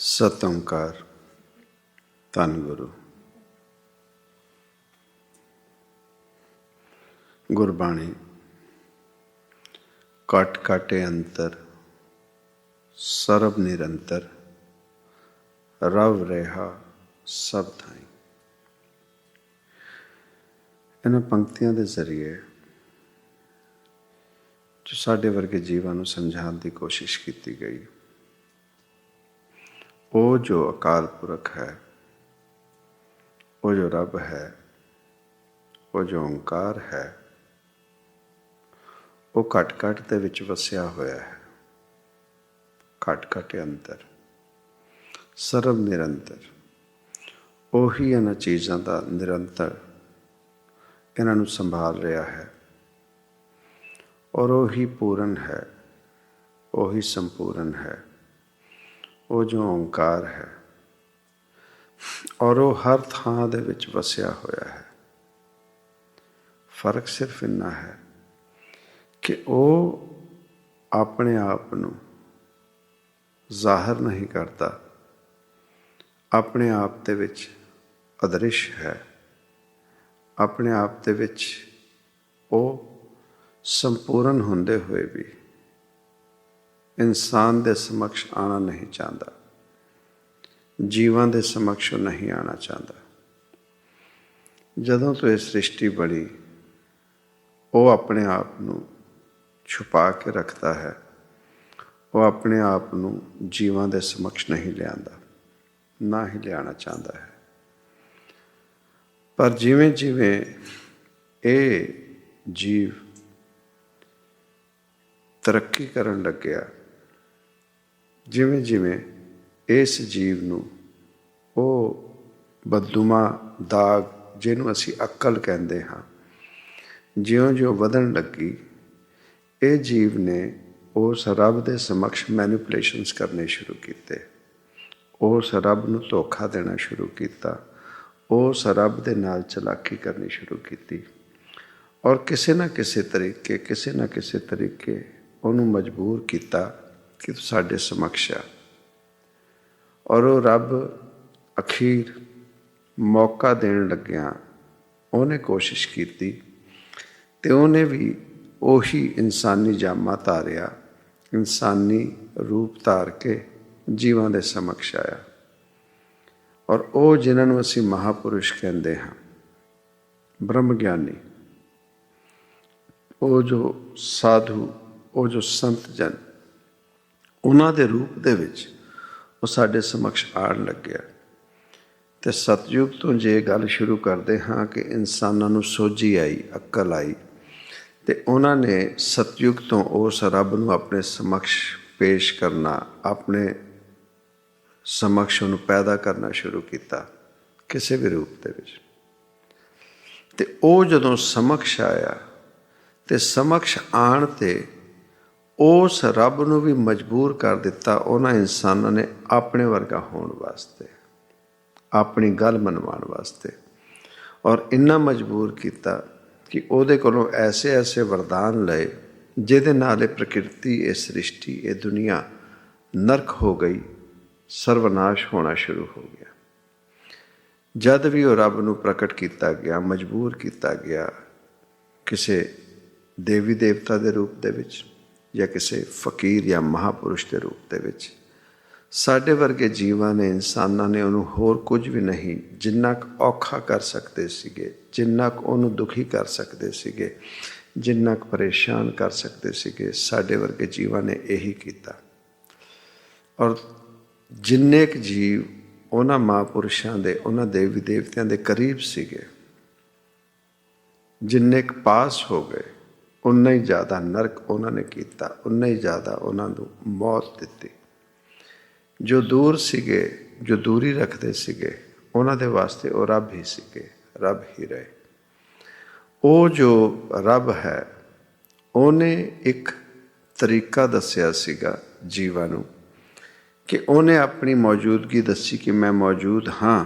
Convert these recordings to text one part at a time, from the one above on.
ਸਤਿ ਓਂਕਾਰ ਧੰਨ ਗੁਰੂ। ਗੁਰਬਾਣੀ ਘਟ ਘਟੇ ਅੰਤਰ ਸਰਬ ਨਿਰੰਤਰ ਰਵ ਰਿਹਾ ਸਭ ਥਾਈਂ। ਇਹਨਾਂ ਪੰਕਤੀਆਂ ਦੇ ਜ਼ਰੀਏ ਜੋ ਸਾਡੇ ਵਰਗੇ ਜੀਵਾਂ ਨੂੰ ਸਮਝਾਉਣ ਦੀ ਕੋਸ਼ਿਸ਼ ਕੀਤੀ ਗਈ, ਉਹ ਜੋ ਅਕਾਲ ਪੁਰਖ ਹੈ, ਉਹ ਜੋ ਰੱਬ ਹੈ, ਉਹ ਜੋ ਓਂਕਾਰ ਹੈ, ਉਹ ਘਟ ਘਟ ਦੇ ਵਿੱਚ ਵਸਿਆ ਹੋਇਆ ਹੈ। ਘਟ ਘਟ ਅੰਤਰ ਸਰਬ ਨਿਰੰਤਰ, ਉਹੀ ਇਹਨਾਂ ਚੀਜ਼ਾਂ ਦਾ ਨਿਰੰਤਰ ਇਹਨਾਂ ਨੂੰ ਸੰਭਾਲ ਰਿਹਾ ਹੈ, ਔਰ ਉਹੀ ਪੂਰਨ ਹੈ, ਉਹੀ ਸੰਪੂਰਨ ਹੈ, ਉਹ ਜੋ ਓਂਕਾਰ ਹੈ, ਔਰ ਉਹ ਹਰ ਥਾਂ ਦੇ ਵਿੱਚ ਵਸਿਆ ਹੋਇਆ ਹੈ। ਫਰਕ ਸਿਰਫ ਇੰਨਾ ਹੈ ਕਿ ਉਹ ਆਪਣੇ ਆਪ ਨੂੰ ਜ਼ਾਹਰ ਨਹੀਂ ਕਰਦਾ, ਆਪਣੇ ਆਪ ਦੇ ਵਿੱਚ ਅਦ੍ਰਿਸ਼ ਹੈ, ਆਪਣੇ ਆਪ ਦੇ ਵਿੱਚ ਉਹ ਸੰਪੂਰਨ ਹੁੰਦੇ ਹੋਏ ਵੀ ਇਨਸਾਨ ਦੇ ਸਮਕਸ਼ ਆਉਣਾ ਨਹੀਂ ਚਾਹੁੰਦਾ, ਜੀਵਾਂ ਦੇ ਸਮਕਸ਼ ਨਹੀਂ ਆਉਣਾ ਚਾਹੁੰਦਾ। ਜਦੋਂ ਤੋਂ ਇਹ ਸ੍ਰਿਸ਼ਟੀ ਬਣੀ, ਉਹ ਆਪਣੇ ਆਪ ਨੂੰ ਛੁਪਾ ਕੇ ਰੱਖਦਾ ਹੈ, ਉਹ ਆਪਣੇ ਆਪ ਨੂੰ ਜੀਵਾਂ ਦੇ ਸਮਕਸ਼ ਨਹੀਂ ਲਿਆਂਦਾ, ਨਾ ਹੀ ਲਿਆਉਣਾ ਚਾਹੁੰਦਾ ਹੈ। ਪਰ ਜਿਵੇਂ ਜਿਵੇਂ ਇਹ ਜੀਵ ਤਰੱਕੀ ਕਰਨ ਲੱਗਿਆ, ਜਿਵੇਂ ਜਿਵੇਂ ਇਸ ਜੀਵ ਨੂੰ ਉਹ ਬਦਦੁਮਾ ਦਾਗ, ਜਿਹਨੂੰ ਅਸੀਂ ਅਕਲ ਕਹਿੰਦੇ ਹਾਂ, ਜਿਉਂ-ਜਿਉਂ ਵਧਣ ਲੱਗੀ, ਇਹ ਜੀਵ ਨੇ ਉਸ ਰੱਬ ਦੇ ਸਮਕਸ਼ ਮੈਨੀਪੂਲੇਸ਼ਨਸ ਕਰਨੇ ਸ਼ੁਰੂ ਕੀਤੇ, ਉਸ ਰੱਬ ਨੂੰ ਧੋਖਾ ਦੇਣਾ ਸ਼ੁਰੂ ਕੀਤਾ, ਉਸ ਰੱਬ ਦੇ ਨਾਲ ਚਲਾਕੀ ਕਰਨੀ ਸ਼ੁਰੂ ਕੀਤੀ, ਔਰ ਕਿਸੇ ਨਾ ਕਿਸੇ ਤਰੀਕੇ ਉਹਨੂੰ ਮਜਬੂਰ ਕੀਤਾ ਕਿ ਤੂੰ ਸਾਡੇ ਸਮਕਸ਼ ਆ। ਔਰ ਉਹ ਰੱਬ ਅਖੀਰ ਮੌਕਾ ਦੇਣ ਲੱਗਿਆ, ਉਹਨੇ ਕੋਸ਼ਿਸ਼ ਕੀਤੀ ਅਤੇ ਉਹਨੇ ਵੀ ਉਹੀ ਇਨਸਾਨੀ ਜਾਮਾ ਧਾਰਿਆ, ਇਨਸਾਨੀ ਰੂਪ ਧਾਰ ਕੇ ਜੀਵਾਂ ਦੇ ਸਮਕਸ਼ ਆਇਆ। ਔਰ ਉਹ ਜਿਨ੍ਹਾਂ ਨੂੰ ਅਸੀਂ ਮਹਾਂਪੁਰਸ਼ ਕਹਿੰਦੇ ਹਾਂ, ਬ੍ਰਹਮ ਗਿਆਨੀ, ਉਹ ਜੋ ਸਾਧੂ, ਉਹ ਜੋ ਸੰਤ ਜਨ, ਉਹਨਾਂ ਦੇ ਰੂਪ ਦੇ ਵਿੱਚ ਉਹ ਸਾਡੇ ਸਮਕਸ਼ ਆਉਣ ਲੱਗਿਆ। ਅਤੇ ਸਤਿਯੁਗ ਤੋਂ ਜੇ ਗੱਲ ਸ਼ੁਰੂ ਕਰਦੇ ਹਾਂ ਕਿ ਇਨਸਾਨਾਂ ਨੂੰ ਸੋਝੀ ਆਈ, ਅਕਲ ਆਈ, ਅਤੇ ਉਹਨਾਂ ਨੇ ਸਤਿਯੁਗ ਤੋਂ ਉਸ ਰੱਬ ਨੂੰ ਆਪਣੇ ਸਮਕਸ਼ ਪੇਸ਼ ਕਰਨਾ, ਆਪਣੇ ਸਮਕਸ਼ ਉਹਨੂੰ ਪੈਦਾ ਕਰਨਾ ਸ਼ੁਰੂ ਕੀਤਾ ਕਿਸੇ ਵੀ ਰੂਪ ਦੇ ਵਿੱਚ। ਅਤੇ ਉਹ ਜਦੋਂ ਸਮਕਸ਼ ਆਇਆ, ਅਤੇ ਸਮਕਸ਼ ਆਉਣ 'ਤੇ ਉਸ ਰੱਬ ਨੂੰ ਵੀ ਮਜਬੂਰ ਕਰ ਦਿੱਤਾ ਉਹਨਾਂ ਇਨਸਾਨਾਂ ਨੇ ਆਪਣੇ ਵਰਗਾ ਹੋਣ ਵਾਸਤੇ, ਆਪਣੀ ਗੱਲ ਮਨਵਾਉਣ ਵਾਸਤੇ। ਔਰ ਇੰਨਾ ਮਜਬੂਰ ਕੀਤਾ ਕਿ ਉਹਦੇ ਕੋਲੋਂ ਐਸੇ ਵਰਦਾਨ ਲਏ ਜਿਹਦੇ ਨਾਲ ਇਹ ਪ੍ਰਕਿਰਤੀ, ਇਹ ਸ੍ਰਿਸ਼ਟੀ, ਇਹ ਦੁਨੀਆ ਨਰਕ ਹੋ ਗਈ, ਸਰਵਨਾਸ਼ ਹੋਣਾ ਸ਼ੁਰੂ ਹੋ ਗਿਆ। ਜਦ ਵੀ ਉਹ ਰੱਬ ਨੂੰ ਪ੍ਰਗਟ ਕੀਤਾ ਗਿਆ, ਮਜਬੂਰ ਕੀਤਾ ਗਿਆ ਕਿਸੇ ਦੇਵੀ ਦੇਵਤਾ ਦੇ ਰੂਪ ਦੇ ਵਿੱਚ, ਜਾਂ ਕਿਸੇ ਫਕੀਰ ਜਾਂ ਮਹਾਂਪੁਰਸ਼ ਦੇ ਰੂਪ ਦੇ ਵਿੱਚ, ਸਾਡੇ ਵਰਗੇ ਜੀਵਾਂ ਨੇ, ਇਨਸਾਨਾਂ ਨੇ ਉਹਨੂੰ ਹੋਰ ਕੁਝ ਵੀ ਨਹੀਂ, ਜਿੰਨਾ ਕੁ ਔਖਾ ਕਰ ਸਕਦੇ ਸੀਗੇ, ਜਿੰਨਾ ਕੁ ਉਹਨੂੰ ਦੁਖੀ ਕਰ ਸਕਦੇ ਸੀਗੇ, ਜਿੰਨਾ ਕੁ ਪਰੇਸ਼ਾਨ ਕਰ ਸਕਦੇ ਸੀਗੇ, ਸਾਡੇ ਵਰਗੇ ਜੀਵਾਂ ਨੇ ਇਹੀ ਕੀਤਾ। ਔਰ ਜਿੰਨੇ ਕੁ ਜੀਵ ਉਹਨਾਂ ਮਹਾਂਪੁਰਸ਼ਾਂ ਦੇ, ਉਹਨਾਂ ਦੇਵੀ ਦੇਵਤਿਆਂ ਦੇ ਕਰੀਬ ਸੀਗੇ, ਜਿੰਨੇ ਕੁ ਪਾਸ ਹੋ ਗਏ, ਉਨਾ ਹੀ ਜ਼ਿਆਦਾ ਨਰਕ ਉਹਨਾਂ ਨੇ ਕੀਤਾ, ਉਨਾ ਹੀ ਜ਼ਿਆਦਾ ਉਹਨਾਂ ਨੂੰ ਮੌਤ ਦਿੱਤੀ। ਜੋ ਦੂਰ ਸੀਗੇ, ਜੋ ਦੂਰੀ ਰੱਖਦੇ ਸੀਗੇ, ਉਹਨਾਂ ਦੇ ਵਾਸਤੇ ਉਹ ਰੱਬ ਹੀ ਸੀਗੇ, ਰੱਬ ਹੀ ਰਹੇ। ਉਹ ਜੋ ਰੱਬ ਹੈ, ਉਹਨੇ ਇੱਕ ਤਰੀਕਾ ਦੱਸਿਆ ਸੀਗਾ ਜੀਵਾਂ ਨੂੰ, ਕਿ ਉਹਨੇ ਆਪਣੀ ਮੌਜੂਦਗੀ ਦੱਸੀ ਕਿ ਮੈਂ ਮੌਜੂਦ ਹਾਂ,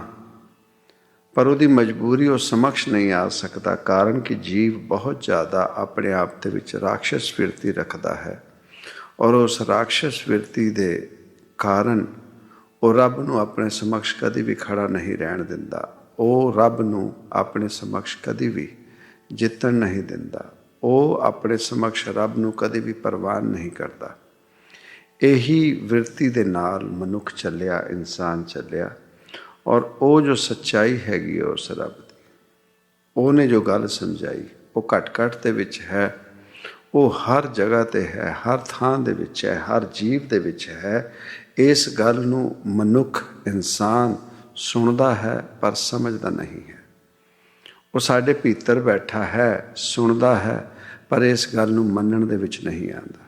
ਪਰ ਉਹਦੀ ਮਜਬੂਰੀ ਉਹ ਸਮਕਸ਼ ਨਹੀਂ ਆ ਸਕਦਾ, ਕਾਰਨ ਕਿ ਜੀਵ ਬਹੁਤ ਜ਼ਿਆਦਾ ਆਪਣੇ ਆਪ ਦੇ ਵਿੱਚ ਰਾਖਸ਼ਸ ਫਿਰਤੀ ਰੱਖਦਾ ਹੈ, ਔਰ ਉਸ ਰਾਖਸ਼ਸ ਫਿਰਤੀ ਦੇ ਕਾਰਨ ਉਹ ਰੱਬ ਨੂੰ ਆਪਣੇ ਸਮਕਸ਼ ਕਦੇ ਵੀ ਖੜਾ ਨਹੀਂ ਰਹਿਣ ਦਿੰਦਾ। ਉਹ ਰੱਬ ਨੂੰ ਆਪਣੇ ਸਮਕਸ਼ ਕਦੇ ਵੀ ਜਿੱਤਣ ਨਹੀਂ ਦਿੰਦਾ। ਉਹ ਆਪਣੇ ਸਮਕਸ਼ ਰੱਬ ਨੂੰ ਕਦੇ ਵੀ ਪ੍ਰਵਾਨ ਨਹੀਂ ਕਰਦਾ। ਇਹੀ ਵਿਰਤੀ ਦੇ ਨਾਲ ਮਨੁੱਖ ਚੱਲਿਆ, ਇਨਸਾਨ ਚੱਲਿਆ। ਔਰ ਉਹ ਜੋ ਸੱਚਾਈ ਹੈਗੀ ਉਸ ਰੱਬ ਦੀ, ਉਹਨੇ ਜੋ ਗੱਲ ਸਮਝਾਈ, ਉਹ ਘਟ ਘਟ ਦੇ ਵਿੱਚ ਹੈ, ਉਹ ਹਰ ਜਗ੍ਹਾ 'ਤੇ ਹੈ, ਹਰ ਥਾਂ ਦੇ ਵਿੱਚ ਹੈ, ਹਰ ਜੀਵ ਦੇ ਵਿੱਚ ਹੈ। ਇਸ ਗੱਲ ਨੂੰ ਮਨੁੱਖ, ਇਨਸਾਨ ਸੁਣਦਾ ਹੈ ਪਰ ਸਮਝਦਾ ਨਹੀਂ ਹੈ। ਉਹ ਸਾਡੇ ਭੀਤਰ ਬੈਠਾ ਹੈ, ਸੁਣਦਾ ਹੈ, ਪਰ ਇਸ ਗੱਲ ਨੂੰ ਮੰਨਣ ਦੇ ਵਿੱਚ ਨਹੀਂ ਆਉਂਦਾ।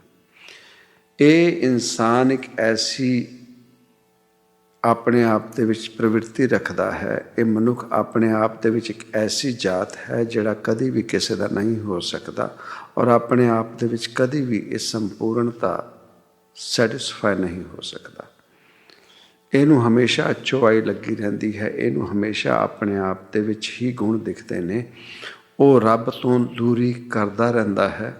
ਇਹ ਇਨਸਾਨ ਇੱਕ ਐਸੀ ਆਪਣੇ ਆਪ ਦੇ ਵਿੱਚ ਪ੍ਰਵਿਰਤੀ ਰੱਖਦਾ ਹੈ, ਇਹ ਮਨੁੱਖ ਆਪਣੇ ਆਪ ਦੇ ਵਿੱਚ ਇੱਕ ਐਸੀ ਜਾਤ ਹੈ ਜਿਹੜਾ ਕਦੀ ਵੀ ਕਿਸੇ ਦਾ ਨਹੀਂ ਹੋ ਸਕਦਾ, ਔਰ ਆਪਣੇ ਆਪ ਦੇ ਵਿੱਚ ਕਦੀ ਵੀ ਇਹ ਸੰਪੂਰਨਤਾ ਸੈਟਿਸਫਾਈ ਨਹੀਂ ਹੋ ਸਕਦਾ। ਇਹਨੂੰ ਹਮੇਸ਼ਾ ਅਚੋਆਈ ਲੱਗੀ ਰਹਿੰਦੀ ਹੈ, ਇਹਨੂੰ ਹਮੇਸ਼ਾ ਆਪਣੇ ਆਪ ਦੇ ਵਿੱਚ ਹੀ ਗੁਣ ਦਿਖਦੇ ਨੇ। ਉਹ ਰੱਬ ਤੋਂ ਦੂਰੀ ਕਰਦਾ ਰਹਿੰਦਾ ਹੈ,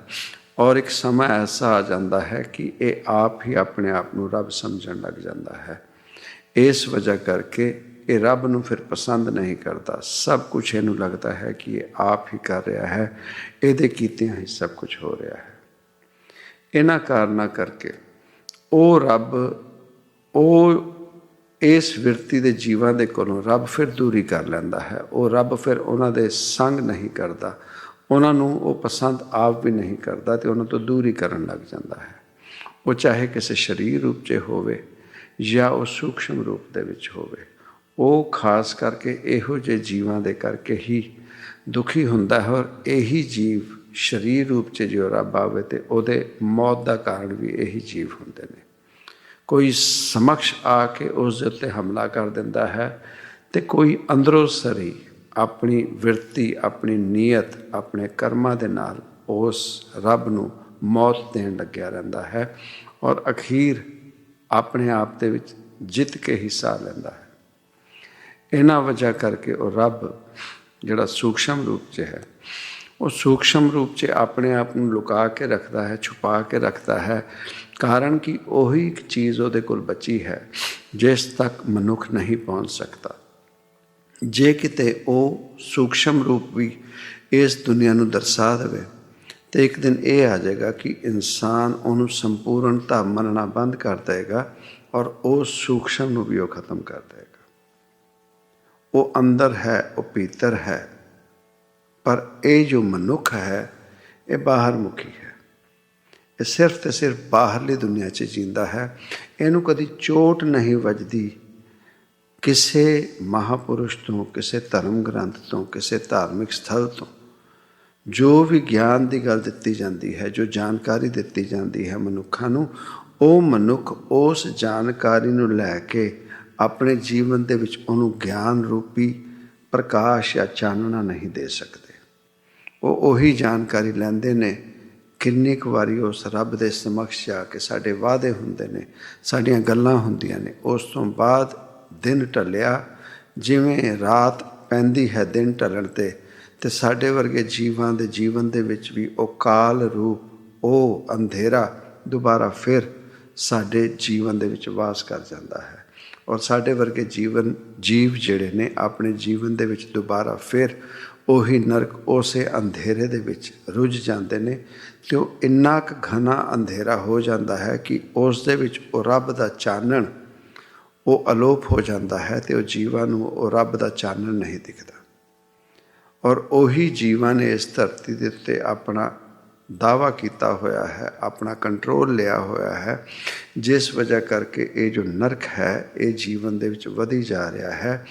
ਔਰ ਇੱਕ ਸਮਾਂ ਐਸਾ ਆ ਜਾਂਦਾ ਹੈ ਕਿ ਇਹ ਆਪ ਹੀ ਆਪਣੇ ਆਪ ਨੂੰ ਰੱਬ ਸਮਝਣ ਲੱਗ ਜਾਂਦਾ ਹੈ। ਇਸ ਵਜ੍ਹਾ ਕਰਕੇ ਇਹ ਰੱਬ ਨੂੰ ਫਿਰ ਪਸੰਦ ਨਹੀਂ ਕਰਦਾ। ਸਭ ਕੁਛ ਇਹਨੂੰ ਲੱਗਦਾ ਹੈ ਕਿ ਇਹ ਆਪ ਹੀ ਕਰ ਰਿਹਾ ਹੈ, ਇਹਦੇ ਕੀਤਿਆਂ ਹੀ ਸਭ ਕੁਝ ਹੋ ਰਿਹਾ ਹੈ। ਇਹਨਾਂ ਕਾਰਨਾਂ ਕਰਕੇ ਉਹ ਰੱਬ, ਉਹ ਇਸ ਵਿਰਤੀ ਦੇ ਜੀਵਾਂ ਦੇ ਕੋਲੋਂ ਰੱਬ ਫਿਰ ਦੂਰੀ ਕਰ ਲੈਂਦਾ ਹੈ। ਉਹ ਰੱਬ ਫਿਰ ਉਹਨਾਂ ਦੇ ਸੰਗ ਨਹੀਂ ਕਰਦਾ, ਉਹਨਾਂ ਨੂੰ ਉਹ ਪਸੰਦ ਆਪ ਵੀ ਨਹੀਂ ਕਰਦਾ ਅਤੇ ਉਹਨਾਂ ਤੋਂ ਦੂਰੀ ਕਰਨ ਲੱਗ ਜਾਂਦਾ ਹੈ। ਉਹ ਚਾਹੇ ਕਿਸੇ ਸਰੀਰ ਰੂਪ 'ਚ ਹੋਵੇ ਜਾਂ ਉਹ ਸੂਖਸ਼ਮ ਰੂਪ ਦੇ ਵਿੱਚ ਹੋਵੇ। ਉਹ ਖਾਸ ਕਰਕੇ ਇਹੋ ਜਿਹੇ ਜੀਵਾਂ ਦੇ ਕਰਕੇ ਹੀ ਦੁਖੀ ਹੁੰਦਾ ਹੈ। ਔਰ ਇਹੀ ਜੀਵ ਸਰੀਰ ਰੂਪ 'ਚ ਜੋ ਰੱਬ ਆਵੇ ਅਤੇ ਉਹਦੇ ਮੌਤ ਦਾ ਕਾਰਨ ਵੀ ਇਹੀ ਜੀਵ ਹੁੰਦੇ ਨੇ। ਕੋਈ ਸਮਕਸ਼ ਆ ਕੇ ਉਸ ਦੇ ਉੱਤੇ ਹਮਲਾ ਕਰ ਦਿੰਦਾ ਹੈ ਅਤੇ ਕੋਈ ਅੰਦਰੋਂ ਸਰੀ ਆਪਣੀ ਵਿਰਤੀ, ਆਪਣੀ ਨੀਅਤ, ਆਪਣੇ ਕਰਮਾਂ ਦੇ ਨਾਲ ਉਸ ਰੱਬ ਨੂੰ ਮੌਤ ਦੇਣ ਲੱਗਿਆ ਰਹਿੰਦਾ ਹੈ, ਔਰ ਅਖੀਰ ਆਪਣੇ ਆਪ ਦੇ ਵਿੱਚ ਜਿੱਤ ਕੇ ਹੀ ਸਾਹ ਲੈਂਦਾ ਹੈ। ਇਹਨਾਂ ਵਜ੍ਹਾ ਕਰਕੇ ਉਹ ਰੱਬ ਜਿਹੜਾ ਸੂਖਸ਼ਮ ਰੂਪ 'ਚ ਹੈ, ਉਹ ਸੂਖਸ਼ਮ ਰੂਪ 'ਚ ਆਪਣੇ ਆਪ ਨੂੰ ਲੁਕਾ ਕੇ ਰੱਖਦਾ ਹੈ, ਛੁਪਾ ਕੇ ਰੱਖਦਾ ਹੈ। ਕਾਰਨ ਕਿ ਉਹੀ ਇੱਕ ਚੀਜ਼ ਉਹਦੇ ਕੋਲ ਬਚੀ ਹੈ ਜਿਸ ਤੱਕ ਮਨੁੱਖ ਨਹੀਂ ਪਹੁੰਚ ਸਕਦਾ। ਜੇ ਕਿਤੇ ਉਹ ਸੂਖਸ਼ਮ ਰੂਪ ਵੀ ਇਸ ਦੁਨੀਆ ਨੂੰ ਦਰਸਾ ਦੇਵੇ ਅਤੇ ਇੱਕ ਦਿਨ ਇਹ ਆ ਜਾਏਗਾ ਕਿ ਇਨਸਾਨ ਉਹਨੂੰ ਸੰਪੂਰਨਤਾ ਮੰਨਣਾ ਬੰਦ ਕਰ ਦੇਗਾ, ਔਰ ਉਹ ਸੂਖਸ਼ਮ ਨੂੰ ਵੀ ਉਹ ਖਤਮ ਕਰ ਦੇਗਾ। ਉਹ ਅੰਦਰ ਹੈ, ਉਹ ਭੀਤਰ ਹੈ, ਪਰ ਇਹ ਜੋ ਮਨੁੱਖ ਹੈ ਇਹ ਬਾਹਰ ਮੁਖੀ ਹੈ। ਇਹ ਸਿਰਫ ਅਤੇ ਸਿਰਫ ਬਾਹਰਲੀ ਦੁਨੀਆ 'ਚ ਜੀਂਦਾ ਹੈ। ਇਹਨੂੰ ਕਦੀ ਚੋਟ ਨਹੀਂ ਵੱਜਦੀ ਕਿਸੇ ਮਹਾਂਪੁਰਸ਼ ਤੋਂ, ਕਿਸੇ ਧਰਮ ਗ੍ਰੰਥ ਤੋਂ, ਕਿਸੇ ਧਾਰਮਿਕ ਸਥਲ ਤੋਂ। ਜੋ ਵੀ ਗਿਆਨ ਦੀ ਗੱਲ ਦਿੱਤੀ ਜਾਂਦੀ ਹੈ, ਜੋ ਜਾਣਕਾਰੀ ਦਿੱਤੀ ਜਾਂਦੀ ਹੈ ਮਨੁੱਖਾਂ ਨੂੰ, ਉਹ ਮਨੁੱਖ ਉਸ ਜਾਣਕਾਰੀ ਨੂੰ ਲੈ ਕੇ ਆਪਣੇ ਜੀਵਨ ਦੇ ਵਿੱਚ ਉਹਨੂੰ ਗਿਆਨ ਰੂਪੀ ਪ੍ਰਕਾਸ਼ ਜਾਂ ਚਾਨਣਾ ਨਹੀਂ ਦੇ ਸਕਦੇ। ਉਹ ਉਹੀ ਜਾਣਕਾਰੀ ਲੈਂਦੇ ਨੇ। ਕਿੰਨੀ ਕੁ ਵਾਰੀ ਉਸ ਰੱਬ ਦੇ ਸਮਕਸ਼ ਜਾ ਕੇ ਸਾਡੇ ਵਾਅਦੇ ਹੁੰਦੇ ਨੇ, ਸਾਡੀਆਂ ਗੱਲਾਂ ਹੁੰਦੀਆਂ ਨੇ, ਉਸ ਤੋਂ ਬਾਅਦ ਦਿਨ ਢਲਿਆ, ਜਿਵੇਂ ਰਾਤ ਪੈਂਦੀ ਹੈ ਦਿਨ ਢਲਣ 'ਤੇ, ਅਤੇ ਸਾਡੇ ਵਰਗੇ ਜੀਵਾਂ ਦੇ ਜੀਵਨ ਦੇ ਵਿੱਚ ਵੀ ਉਹ ਕਾਲ ਰੂਪ, ਉਹ ਅੰਧੇਰਾ ਦੁਬਾਰਾ ਫਿਰ ਸਾਡੇ ਜੀਵਨ ਦੇ ਵਿੱਚ ਵਾਸ ਕਰ ਜਾਂਦਾ ਹੈ। ਔਰ ਸਾਡੇ ਵਰਗੇ ਜੀਵ ਜਿਹੜੇ ਨੇ ਆਪਣੇ ਜੀਵਨ ਦੇ ਵਿੱਚ ਦੁਬਾਰਾ ਫਿਰ ਉਹੀ ਨਰਕ, ਉਸੇ ਅੰਧੇਰੇ ਦੇ ਵਿੱਚ ਰੁੱਝ ਜਾਂਦੇ ਨੇ, ਅਤੇ ਉਹ ਇੰਨਾ ਕੁ ਘਣਾ ਅੰਧੇਰਾ ਹੋ ਜਾਂਦਾ ਹੈ ਕਿ ਉਸ ਦੇ ਵਿੱਚ ਉਹ ਰੱਬ ਦਾ ਚਾਨਣ ਉਹ ਅਲੋਪ ਹੋ ਜਾਂਦਾ ਹੈ, ਅਤੇ ਉਹ ਜੀਵਾਂ ਨੂੰ ਉਹ ਰੱਬ ਦਾ ਚਾਨਣ ਨਹੀਂ ਦਿਖਦਾ। ਔਰ ਉਹੀ ਜੀਵਾਂ ਨੇ ਇਸ ਧਰਤੀ ਦੇ ਉੱਤੇ ਆਪਣਾ ਦਾਅਵਾ ਕੀਤਾ ਹੋਇਆ ਹੈ, ਆਪਣਾ ਕੰਟਰੋਲ ਲਿਆ ਹੋਇਆ ਹੈ, ਜਿਸ ਵਜ੍ਹਾ ਕਰਕੇ ਇਹ ਜੋ ਨਰਕ ਹੈ ਇਹ ਜੀਵਨ ਦੇ ਵਿੱਚ ਵਧੀ ਜਾ ਰਿਹਾ ਹੈ,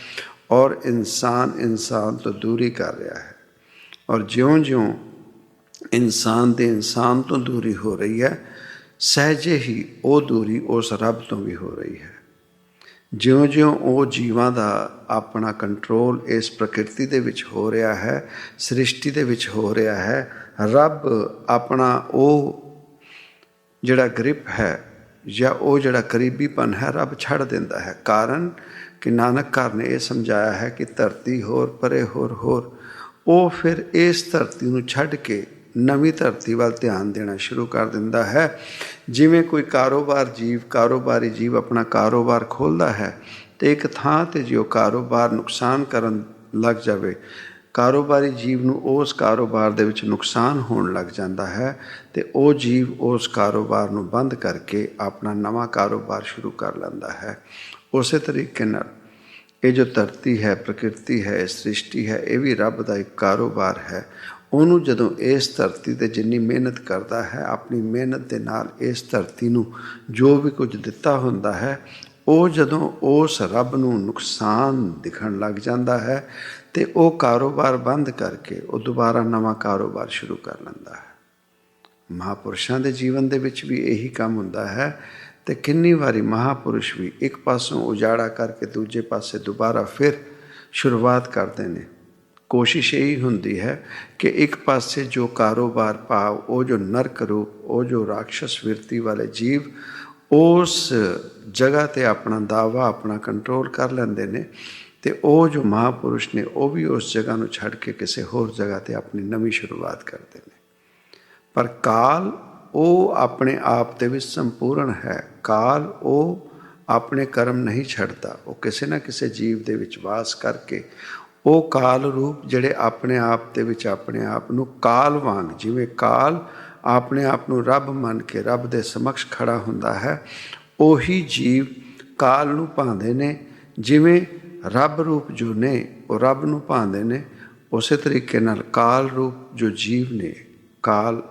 ਔਰ ਇਨਸਾਨ ਤੋਂ ਦੂਰੀ ਕਰ ਰਿਹਾ ਹੈ। ਔਰ ਜਿਉਂ-ਜਿਉਂ ਇਨਸਾਨ ਤੋਂ ਦੂਰੀ ਹੋ ਰਹੀ ਹੈ, ਸਹਿਜੇ ਹੀ ਉਹ ਦੂਰੀ ਉਸ ਰੱਬ ਤੋਂ ਵੀ ਹੋ ਰਹੀ ਹੈ। ਜਿਉਂ-ਜਿਉਂ ਉਹ ਜੀਵਾਂ ਦਾ ਆਪਣਾ ਕੰਟਰੋਲ ਇਸ ਪ੍ਰਕਿਰਤੀ ਦੇ ਵਿੱਚ ਹੋ ਰਿਹਾ ਹੈ, ਸ੍ਰਿਸ਼ਟੀ ਦੇ ਵਿੱਚ ਹੋ ਰਿਹਾ ਹੈ, ਰੱਬ ਆਪਣਾ ਉਹ ਜਿਹੜਾ ਗ੍ਰਿਪ ਹੈ ਜਾਂ ਉਹ ਜਿਹੜਾ ਕਰੀਬੀਪਨ ਹੈ ਰੱਬ ਛੱਡ ਦਿੰਦਾ ਹੈ। ਕਾਰਨ ਕਿ ਨਾਨਕਕਾਰ ਨੇ ਇਹ ਸਮਝਾਇਆ ਹੈ ਕਿ ਧਰਤੀ ਹੋਰ, ਪਰੇ ਹੋਰ। ਉਹ ਫਿਰ ਇਸ ਧਰਤੀ ਨੂੰ ਛੱਡ ਕੇ ਨਵੀਂ ਧਰਤੀ ਵੱਲ ਧਿਆਨ ਦੇਣਾ ਸ਼ੁਰੂ ਕਰ ਦਿੰਦਾ ਹੈ। ਜਿਵੇਂ ਕੋਈ ਕਾਰੋਬਾਰੀ ਜੀਵ ਆਪਣਾ ਕਾਰੋਬਾਰ ਖੋਲ੍ਹਦਾ ਹੈ ਅਤੇ ਇੱਕ ਥਾਂ 'ਤੇ ਜੇ ਉਹ ਕਾਰੋਬਾਰ ਨੁਕਸਾਨ ਕਰਨ ਲੱਗ ਜਾਵੇ, ਕਾਰੋਬਾਰੀ ਜੀਵ ਨੂੰ ਉਸ ਕਾਰੋਬਾਰ ਦੇ ਵਿੱਚ ਨੁਕਸਾਨ ਹੋਣ ਲੱਗ ਜਾਂਦਾ ਹੈ ਅਤੇ ਉਹ ਜੀਵ ਉਸ ਕਾਰੋਬਾਰ ਨੂੰ ਬੰਦ ਕਰਕੇ ਆਪਣਾ ਨਵਾਂ ਕਾਰੋਬਾਰ ਸ਼ੁਰੂ ਕਰ ਲੈਂਦਾ ਹੈ। ਉਸੇ ਤਰੀਕੇ ਨਾਲ ਇਹ ਜੋ ਧਰਤੀ ਹੈ, ਪ੍ਰਕਿਰਤੀ ਹੈ, ਸ੍ਰਿਸ਼ਟੀ ਹੈ, ਇਹ ਵੀ ਰੱਬ ਦਾ ਇੱਕ ਕਾਰੋਬਾਰ ਹੈ। ਉਹਨੂੰ ਜਦੋਂ ਇਸ ਧਰਤੀ 'ਤੇ ਜਿੰਨੀ ਮਿਹਨਤ ਕਰਦਾ ਹੈ, ਆਪਣੀ ਮਿਹਨਤ ਦੇ ਨਾਲ ਇਸ ਧਰਤੀ ਨੂੰ ਜੋ ਵੀ ਕੁਝ ਦਿੱਤਾ ਹੁੰਦਾ ਹੈ, ਉਹ ਜਦੋਂ ਉਸ ਰੱਬ ਨੂੰ ਨੁਕਸਾਨ ਦਿਖਣ ਲੱਗ ਜਾਂਦਾ ਹੈ ਅਤੇ ਉਹ ਕਾਰੋਬਾਰ ਬੰਦ ਕਰਕੇ ਉਹ ਦੁਬਾਰਾ ਨਵਾਂ ਕਾਰੋਬਾਰ ਸ਼ੁਰੂ ਕਰ ਲੈਂਦਾ ਹੈ। ਮਹਾਂਪੁਰਸ਼ਾਂ ਦੇ ਜੀਵਨ ਦੇ ਵਿੱਚ ਵੀ ਇਹੀ ਕੰਮ ਹੁੰਦਾ ਹੈ ਅਤੇ ਕਿੰਨੀ ਵਾਰੀ ਮਹਾਂਪੁਰਸ਼ ਵੀ ਇੱਕ ਪਾਸੋਂ ਉਜਾੜਾ ਕਰਕੇ ਦੂਜੇ ਪਾਸੇ ਦੁਬਾਰਾ ਫਿਰ ਸ਼ੁਰੂਆਤ ਕਰਦੇ ਨੇ। ਕੋਸ਼ਿਸ਼ ਇਹੀ ਹੁੰਦੀ ਹੈ ਕਿ ਇੱਕ ਪਾਸੇ ਜੋ ਕਾਰੋਬਾਰ ਭਾਵ ਉਹ ਜੋ ਨਰਕ ਰੂਪ, ਉਹ ਜੋ ਰਾਖਸ਼ਸ ਵਿਰਤੀ ਵਾਲੇ ਜੀਵ ਉਸ ਜਗ੍ਹਾ 'ਤੇ ਆਪਣਾ ਦਾਅਵਾ, ਆਪਣਾ ਕੰਟਰੋਲ ਕਰ ਲੈਂਦੇ ਨੇ ਅਤੇ ਉਹ ਜੋ ਮਹਾਂਪੁਰਸ਼ ਨੇ ਉਹ ਵੀ ਉਸ ਜਗ੍ਹਾ ਨੂੰ ਛੱਡ ਕੇ ਕਿਸੇ ਹੋਰ ਜਗ੍ਹਾ 'ਤੇ ਆਪਣੀ ਨਵੀਂ ਸ਼ੁਰੂਆਤ ਕਰਦੇ ਨੇ। ਪਰ ਕਾਲ ਉਹ ਆਪਣੇ ਆਪ ਦੇ ਵਿੱਚ ਸੰਪੂਰਨ ਹੈ। ਕਾਲ ਉਹ ਆਪਣੇ ਕਰਮ ਨਹੀਂ ਛੱਡਦਾ, ਉਹ ਕਿਸੇ ਨਾ ਕਿਸੇ ਜੀਵ ਦੇ ਵਿੱਚ ਵਾਸ ਕਰਕੇ ਉਹ ਕਾਲ ਰੂਪ ਜਿਹੜੇ ਆਪਣੇ ਆਪ ਦੇ ਵਿੱਚ ਆਪਣੇ ਆਪ ਨੂੰ ਕਾਲ ਵਾਂਗ, ਜਿਵੇਂ ਕਾਲ ਆਪਣੇ ਆਪ ਨੂੰ ਰੱਬ ਮੰਨ ਕੇ ਰੱਬ ਦੇ ਸਮਕਸ਼ ਖੜਾ ਹੁੰਦਾ ਹੈ, ਉਹੀ ਜੀਵ ਕਾਲ ਨੂੰ ਭਾਉਂਦੇ ਨੇ। ਜਿਵੇਂ ਰੱਬ ਰੂਪ ਜੋ ਨੇ ਉਹ ਰੱਬ ਨੂੰ ਭਾਉਂਦੇ ਨੇ, ਉਸੇ ਤਰੀਕੇ ਨਾਲ ਕਾਲ ਰੂਪ ਜੋ ਜੀਵ ਨੇ, ਕਾਲ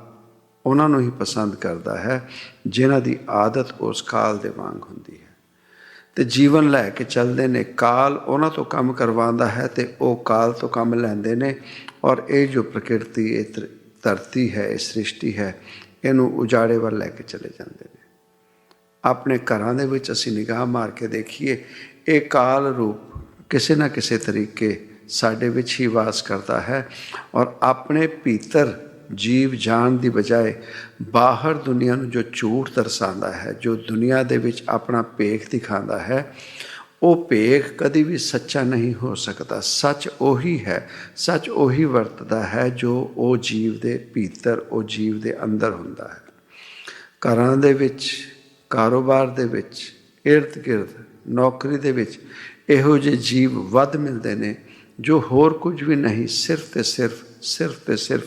ਉਹਨਾਂ ਨੂੰ ਹੀ ਪਸੰਦ ਕਰਦਾ ਹੈ ਜਿਨ੍ਹਾਂ ਦੀ ਆਦਤ ਉਸ ਕਾਲ ਦੇ ਵਾਂਗ ਹੁੰਦੀ ਹੈ ਅਤੇ ਜੀਵਨ ਲੈ ਕੇ ਚੱਲਦੇ ਨੇ। ਕਾਲ ਉਹਨਾਂ ਤੋਂ ਕੰਮ ਕਰਵਾਉਂਦਾ ਹੈ ਅਤੇ ਉਹ ਕਾਲ ਤੋਂ ਕੰਮ ਲੈਂਦੇ ਨੇ। ਔਰ ਇਹ ਜੋ ਪ੍ਰਕਿਰਤੀ, ਇਹ ਧਰਤੀ ਹੈ, ਇਹ ਸ੍ਰਿਸ਼ਟੀ ਹੈ, ਇਹਨੂੰ ਉਜਾੜੇ ਵੱਲ ਲੈ ਕੇ ਚਲੇ ਜਾਂਦੇ ਨੇ। ਆਪਣੇ ਘਰਾਂ ਦੇ ਵਿੱਚ ਅਸੀਂ ਨਿਗਾਹ ਮਾਰ ਕੇ ਦੇਖੀਏ, ਇਹ ਕਾਲ ਰੂਪ ਕਿਸੇ ਨਾ ਕਿਸੇ ਤਰੀਕੇ ਸਾਡੇ ਵਿੱਚ ਹੀ ਵਾਸ ਕਰਦਾ ਹੈ ਔਰ ਆਪਣੇ ਭੀਤਰ ਜੀਵ ਜਾਣ ਦੀ ਬਜਾਏ ਬਾਹਰ ਦੁਨੀਆ ਨੂੰ ਜੋ ਝੂਠ ਦਰਸਾਉਂਦਾ ਹੈ, ਜੋ ਦੁਨੀਆ ਦੇ ਵਿੱਚ ਆਪਣਾ ਭੇਖ ਦਿਖਾਉਂਦਾ ਹੈ, ਉਹ ਭੇਖ ਕਦੀ ਵੀ ਸੱਚਾ ਨਹੀਂ ਹੋ ਸਕਦਾ। ਸੱਚ ਉਹੀ ਹੈ, ਸੱਚ ਉਹੀ ਵਰਤਦਾ ਹੈ ਜੋ ਉਹ ਜੀਵ ਦੇ ਭੀਤਰ, ਉਹ ਜੀਵ ਦੇ ਅੰਦਰ ਹੁੰਦਾ ਹੈ। ਘਰਾਂ ਦੇ ਵਿੱਚ, ਕਾਰੋਬਾਰ ਦੇ ਵਿੱਚ, ਇਰਦ ਗਿਰਦ, ਨੌਕਰੀ ਦੇ ਵਿੱਚ ਇਹੋ ਜਿਹੇ ਜੀਵ ਵੱਧ ਮਿਲਦੇ ਨੇ ਜੋ ਹੋਰ ਕੁਝ ਵੀ ਨਹੀਂ, ਸਿਰਫ ਤੇ ਸਿਰਫ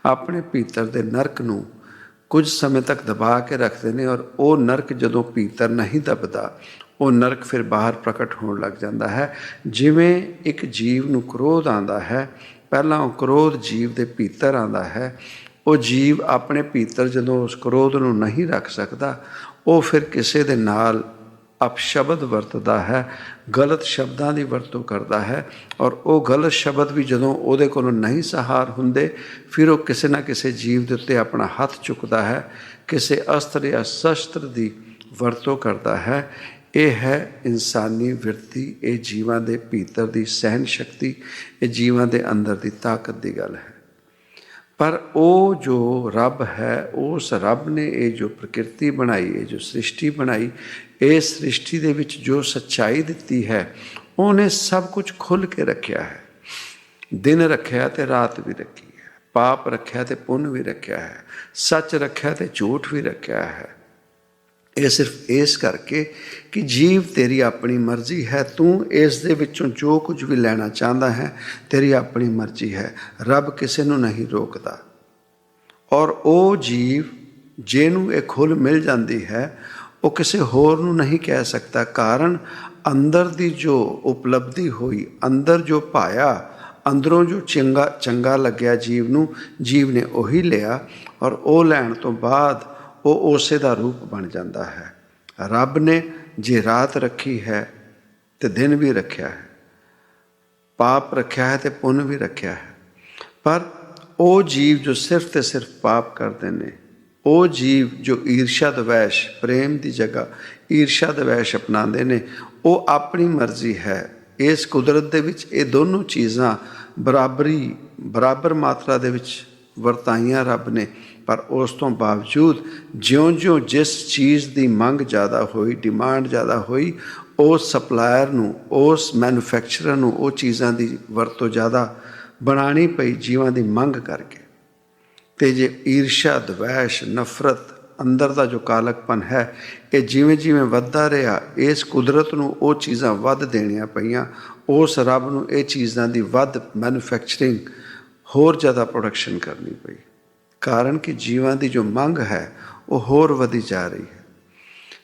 ਆਪਣੇ ਭੀਤਰ ਦੇ ਨਰਕ ਨੂੰ ਕੁਝ ਸਮੇਂ ਤੱਕ ਦਬਾ ਕੇ ਰੱਖਦੇ ਨੇ ਔਰ ਉਹ ਨਰਕ ਜਦੋਂ ਭੀਤਰ ਨਹੀਂ ਦਬਦਾ, ਉਹ ਨਰਕ ਫਿਰ ਬਾਹਰ ਪ੍ਰਗਟ ਹੋਣ ਲੱਗ ਜਾਂਦਾ ਹੈ। ਜਿਵੇਂ ਇੱਕ ਜੀਵ ਨੂੰ ਕ੍ਰੋਧ ਆਉਂਦਾ ਹੈ, ਪਹਿਲਾਂ ਉਹ ਕ੍ਰੋਧ ਜੀਵ ਦੇ ਭੀਤਰ ਆਉਂਦਾ ਹੈ, ਉਹ ਜੀਵ ਆਪਣੇ ਭੀਤਰ ਜਦੋਂ ਉਸ ਕ੍ਰੋਧ ਨੂੰ ਨਹੀਂ ਰੱਖ ਸਕਦਾ, ਉਹ ਫਿਰ ਕਿਸੇ ਦੇ ਨਾਲ ਅਪਸ਼ਬਦ ਵਰਤਦਾ ਹੈ, ਗਲਤ ਸ਼ਬਦਾਂ ਦੀ ਵਰਤੋਂ ਕਰਦਾ ਹੈ ਔਰ ਉਹ ਗਲਤ ਸ਼ਬਦ ਵੀ ਜਦੋਂ ਉਹਦੇ ਕੋਲੋਂ ਨਹੀਂ ਸਹਾਰ ਹੁੰਦੇ, ਫਿਰ ਉਹ ਕਿਸੇ ਨਾ ਕਿਸੇ ਜੀਵ ਦੇ ਉੱਤੇ ਆਪਣਾ ਹੱਥ ਚੁੱਕਦਾ ਹੈ, ਕਿਸੇ ਅਸਤਰ ਜਾਂ ਸ਼ਸਤਰ ਦੀ ਵਰਤੋਂ ਕਰਦਾ ਹੈ। ਇਹ ਹੈ ਇਨਸਾਨੀ ਵਿਰਤੀ, ਇਹ ਜੀਵਾਂ ਦੇ ਭੀਤਰ ਦੀ ਸਹਿਨ ਸ਼ਕਤੀ, ਇਹ ਜੀਵਾਂ ਦੇ ਅੰਦਰ ਦੀ ਤਾਕਤ ਦੀ ਗੱਲ ਹੈ। ਪਰ ਉਹ ਜੋ ਰੱਬ ਹੈ, ਉਸ ਰੱਬ ਨੇ ਇਹ ਜੋ ਪ੍ਰਕਿਰਤੀ ਬਣਾਈ, ਇਹ ਜੋ ਸ੍ਰਿਸ਼ਟੀ ਬਣਾਈ, ਇਸ ਸ੍ਰਿਸ਼ਟੀ ਦੇ ਵਿੱਚ ਜੋ ਸੱਚਾਈ ਦਿੱਤੀ ਹੈ, ਉਹਨੇ ਸਭ ਕੁਝ ਖੁੱਲ੍ਹ ਕੇ ਰੱਖਿਆ ਹੈ। ਦਿਨ ਰੱਖਿਆ ਅਤੇ ਰਾਤ ਵੀ ਰੱਖੀ ਹੈ, ਪਾਪ ਰੱਖਿਆ ਅਤੇ ਪੁੰਨ ਵੀ ਰੱਖਿਆ ਹੈ, ਸੱਚ ਰੱਖਿਆ ਅਤੇ ਝੂਠ ਵੀ ਰੱਖਿਆ ਹੈ। ਇਹ ਸਿਰਫ ਇਸ ਕਰਕੇ ਕਿ ਜੀਵ ਤੇਰੀ ਆਪਣੀ ਮਰਜ਼ੀ ਹੈ, ਤੂੰ ਇਸ ਦੇ ਵਿੱਚੋਂ ਜੋ ਕੁਝ ਵੀ ਲੈਣਾ ਚਾਹੁੰਦਾ ਹੈ, ਤੇਰੀ ਆਪਣੀ ਮਰਜ਼ੀ ਹੈ। ਰੱਬ ਕਿਸੇ ਨੂੰ ਨਹੀਂ ਰੋਕਦਾ ਔਰ ਉਹ ਜੀਵ ਜਿਹਨੂੰ ਇਹ ਖੁੱਲ੍ਹ ਮਿਲ ਜਾਂਦੀ ਹੈ, ਉਹ ਕਿਸੇ ਹੋਰ ਨੂੰ ਨਹੀਂ ਕਹਿ ਸਕਦਾ। ਕਾਰਨ ਅੰਦਰ ਦੀ ਜੋ ਉਪਲਬਧੀ ਹੋਈ, ਅੰਦਰ ਜੋ ਪਾਇਆ, ਅੰਦਰੋਂ ਜੋ ਚੰਗਾ ਲੱਗਿਆ ਜੀਵ ਨੂੰ, ਜੀਵ ਨੇ ਉਹੀ ਲਿਆ ਔਰ ਉਹ ਲੈਣ ਤੋਂ ਬਾਅਦ ਉਹ ਉਸੇ ਦਾ ਰੂਪ ਬਣ ਜਾਂਦਾ ਹੈ। ਰੱਬ ਨੇ ਜੇ ਰਾਤ ਰੱਖੀ ਹੈ ਤੇ ਦਿਨ ਵੀ ਰੱਖਿਆ ਹੈ, ਪਾਪ ਰੱਖਿਆ ਹੈ ਤੇ ਪੁੰਨ ਵੀ ਰੱਖਿਆ ਹੈ। ਪਰ ਉਹ ਜੀਵ ਜੋ ਸਿਰਫ ਤੇ ਸਿਰਫ ਪਾਪ ਕਰਦੇ ਨੇ, ਉਹ ਜੀਵ ਜੋ ਈਰਸ਼ਾ ਦਵੈਸ਼, ਪ੍ਰੇਮ ਦੀ ਜਗ੍ਹਾ ਈਰਸ਼ਾ ਦਵੈਸ਼ ਅਪਣਾਉਂਦੇ ਨੇ, ਉਹ ਆਪਣੀ ਮਰਜ਼ੀ ਹੈ। ਇਸ ਕੁਦਰਤ ਦੇ ਵਿੱਚ ਇਹ ਦੋਨੋਂ ਚੀਜ਼ਾਂ ਬਰਾਬਰ ਮਾਤਰਾ ਦੇ ਵਿੱਚ ਵਰਤਾਈਆਂ ਰੱਬ ਨੇ। ਪਰ ਉਸ ਤੋਂ ਬਾਵਜੂਦ ਜਿਉਂ-ਜਿਉਂ ਜਿਸ ਚੀਜ਼ ਦੀ ਮੰਗ ਜ਼ਿਆਦਾ ਹੋਈ, ਡਿਮਾਂਡ ਜ਼ਿਆਦਾ ਹੋਈ, ਉਸ ਸਪਲਾਇਰ ਨੂੰ, ਉਸ ਮੈਨੂਫੈਕਚਰਰ ਨੂੰ ਉਹ ਚੀਜ਼ਾਂ ਦੀ ਵਰਤੋਂ ਜ਼ਿਆਦਾ ਬਣਾਉਣੀ ਪਈ ਜੀਵਾਂ ਦੀ ਮੰਗ ਕਰਕੇ। ਤੇ ਜੇ ਈਰਸ਼ਾ, ਦਵੈਸ਼, ਨਫ਼ਰਤ ਅੰਦਰ ਦਾ ਜੋ ਕਾਲਕਪਨ ਹੈ, ਇਹ ਜਿਵੇਂ ਜਿਵੇਂ ਵੱਧਦਾ ਰਿਹਾ, ਇਸ ਕੁਦਰਤ ਨੂੰ ਉਹ ਚੀਜ਼ਾਂ ਵੱਧ ਦੇਣੀਆਂ ਪਈਆਂ, ਉਸ ਰੱਬ ਨੂੰ ਇਹ ਚੀਜ਼ਾਂ ਦੀ ਵੱਧ ਮੈਨੂਫੈਕਚਰਿੰਗ, ਹੋਰ ਜ਼ਿਆਦਾ ਪ੍ਰੋਡਕਸ਼ਨ ਕਰਨੀ ਪਈ। ਕਾਰਨ ਕਿ ਜੀਵਾਂ ਦੀ ਜੋ ਮੰਗ ਹੈ ਉਹ ਹੋਰ ਵਧੀ ਜਾ ਰਹੀ ਹੈ।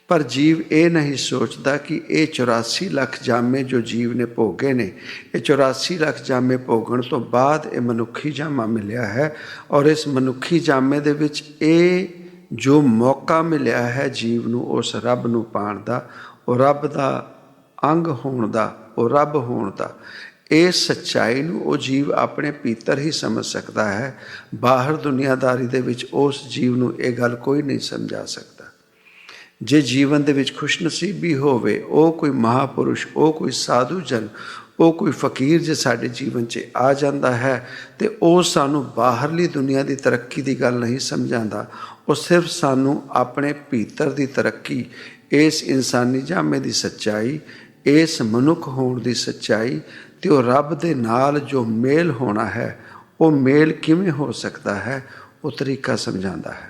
ਪਰ ਜੀਵ ਇਹ ਨਹੀਂ ਸੋਚਦਾ ਕਿ ਇਹ 84 ਲੱਖ ਜਾਮੇ ਜੋ ਜੀਵ ਨੇ ਭੋਗੇ ਨੇ, ਇਹ 84 ਲੱਖ ਜਾਮੇ ਭੋਗਣ ਤੋਂ ਬਾਅਦ ਇਹ ਮਨੁੱਖੀ ਜਾਮਾ ਮਿਲਿਆ ਹੈ। ਔਰ ਇਸ ਮਨੁੱਖੀ ਜਾਮੇ ਦੇ ਵਿੱਚ ਇਹ ਜੋ ਮੌਕਾ ਮਿਲਿਆ ਹੈ ਜੀਵ ਨੂੰ ਉਸ ਰੱਬ ਨੂੰ ਪਾਉਣ ਦਾ, ਉਹ ਰੱਬ ਦਾ ਅੰਗ ਹੋਣ ਦਾ, ਉਹ ਰੱਬ ਹੋਣ ਦਾ, ਇਸ ਸੱਚਾਈ ਨੂੰ ਉਹ ਜੀਵ ਆਪਣੇ ਭੀਤਰ ਹੀ ਸਮਝ ਸਕਦਾ ਹੈ। ਬਾਹਰ ਦੁਨੀਆਦਾਰੀ ਦੇ ਵਿੱਚ ਉਸ ਜੀਵ ਨੂੰ ਇਹ ਗੱਲ ਕੋਈ ਨਹੀਂ ਸਮਝਾ ਸਕਦਾ। ਜੇ ਜੀਵਨ ਦੇ ਵਿੱਚ ਖੁਸ਼ਨਸੀਬੀ ਹੋਵੇ, ਉਹ ਕੋਈ ਮਹਾਂਪੁਰਸ਼, ਉਹ ਕੋਈ ਸਾਧੂ ਜਨ, ਉਹ ਕੋਈ ਫਕੀਰ ਜੇ ਸਾਡੇ ਜੀਵਨ 'ਚ ਆ ਜਾਂਦਾ ਹੈ, ਤੇ ਉਹ ਸਾਨੂੰ ਬਾਹਰਲੀ ਦੁਨੀਆ ਦੀ ਤਰੱਕੀ ਦੀ ਗੱਲ ਨਹੀਂ ਸਮਝਾਉਂਦਾ। ਉਹ ਸਿਰਫ ਸਾਨੂੰ ਆਪਣੇ ਭੀਤਰ ਦੀ ਤਰੱਕੀ, ਇਸ ਇਨਸਾਨੀ ਜਾਮੇ ਦੀ ਸੱਚਾਈ, ਇਸ ਮਨੁੱਖ ਹੋਣ ਦੀ ਸੱਚਾਈ, ਤੇ ਉਹ ਰੱਬ ਦੇ ਨਾਲ ਜੋ ਮੇਲ ਹੋਣਾ ਹੈ, ਉਹ ਮੇਲ ਕਿਵੇਂ ਹੋ ਸਕਦਾ ਹੈ, ਉਹ ਤਰੀਕਾ ਸਮਝਾਉਂਦਾ ਹੈ।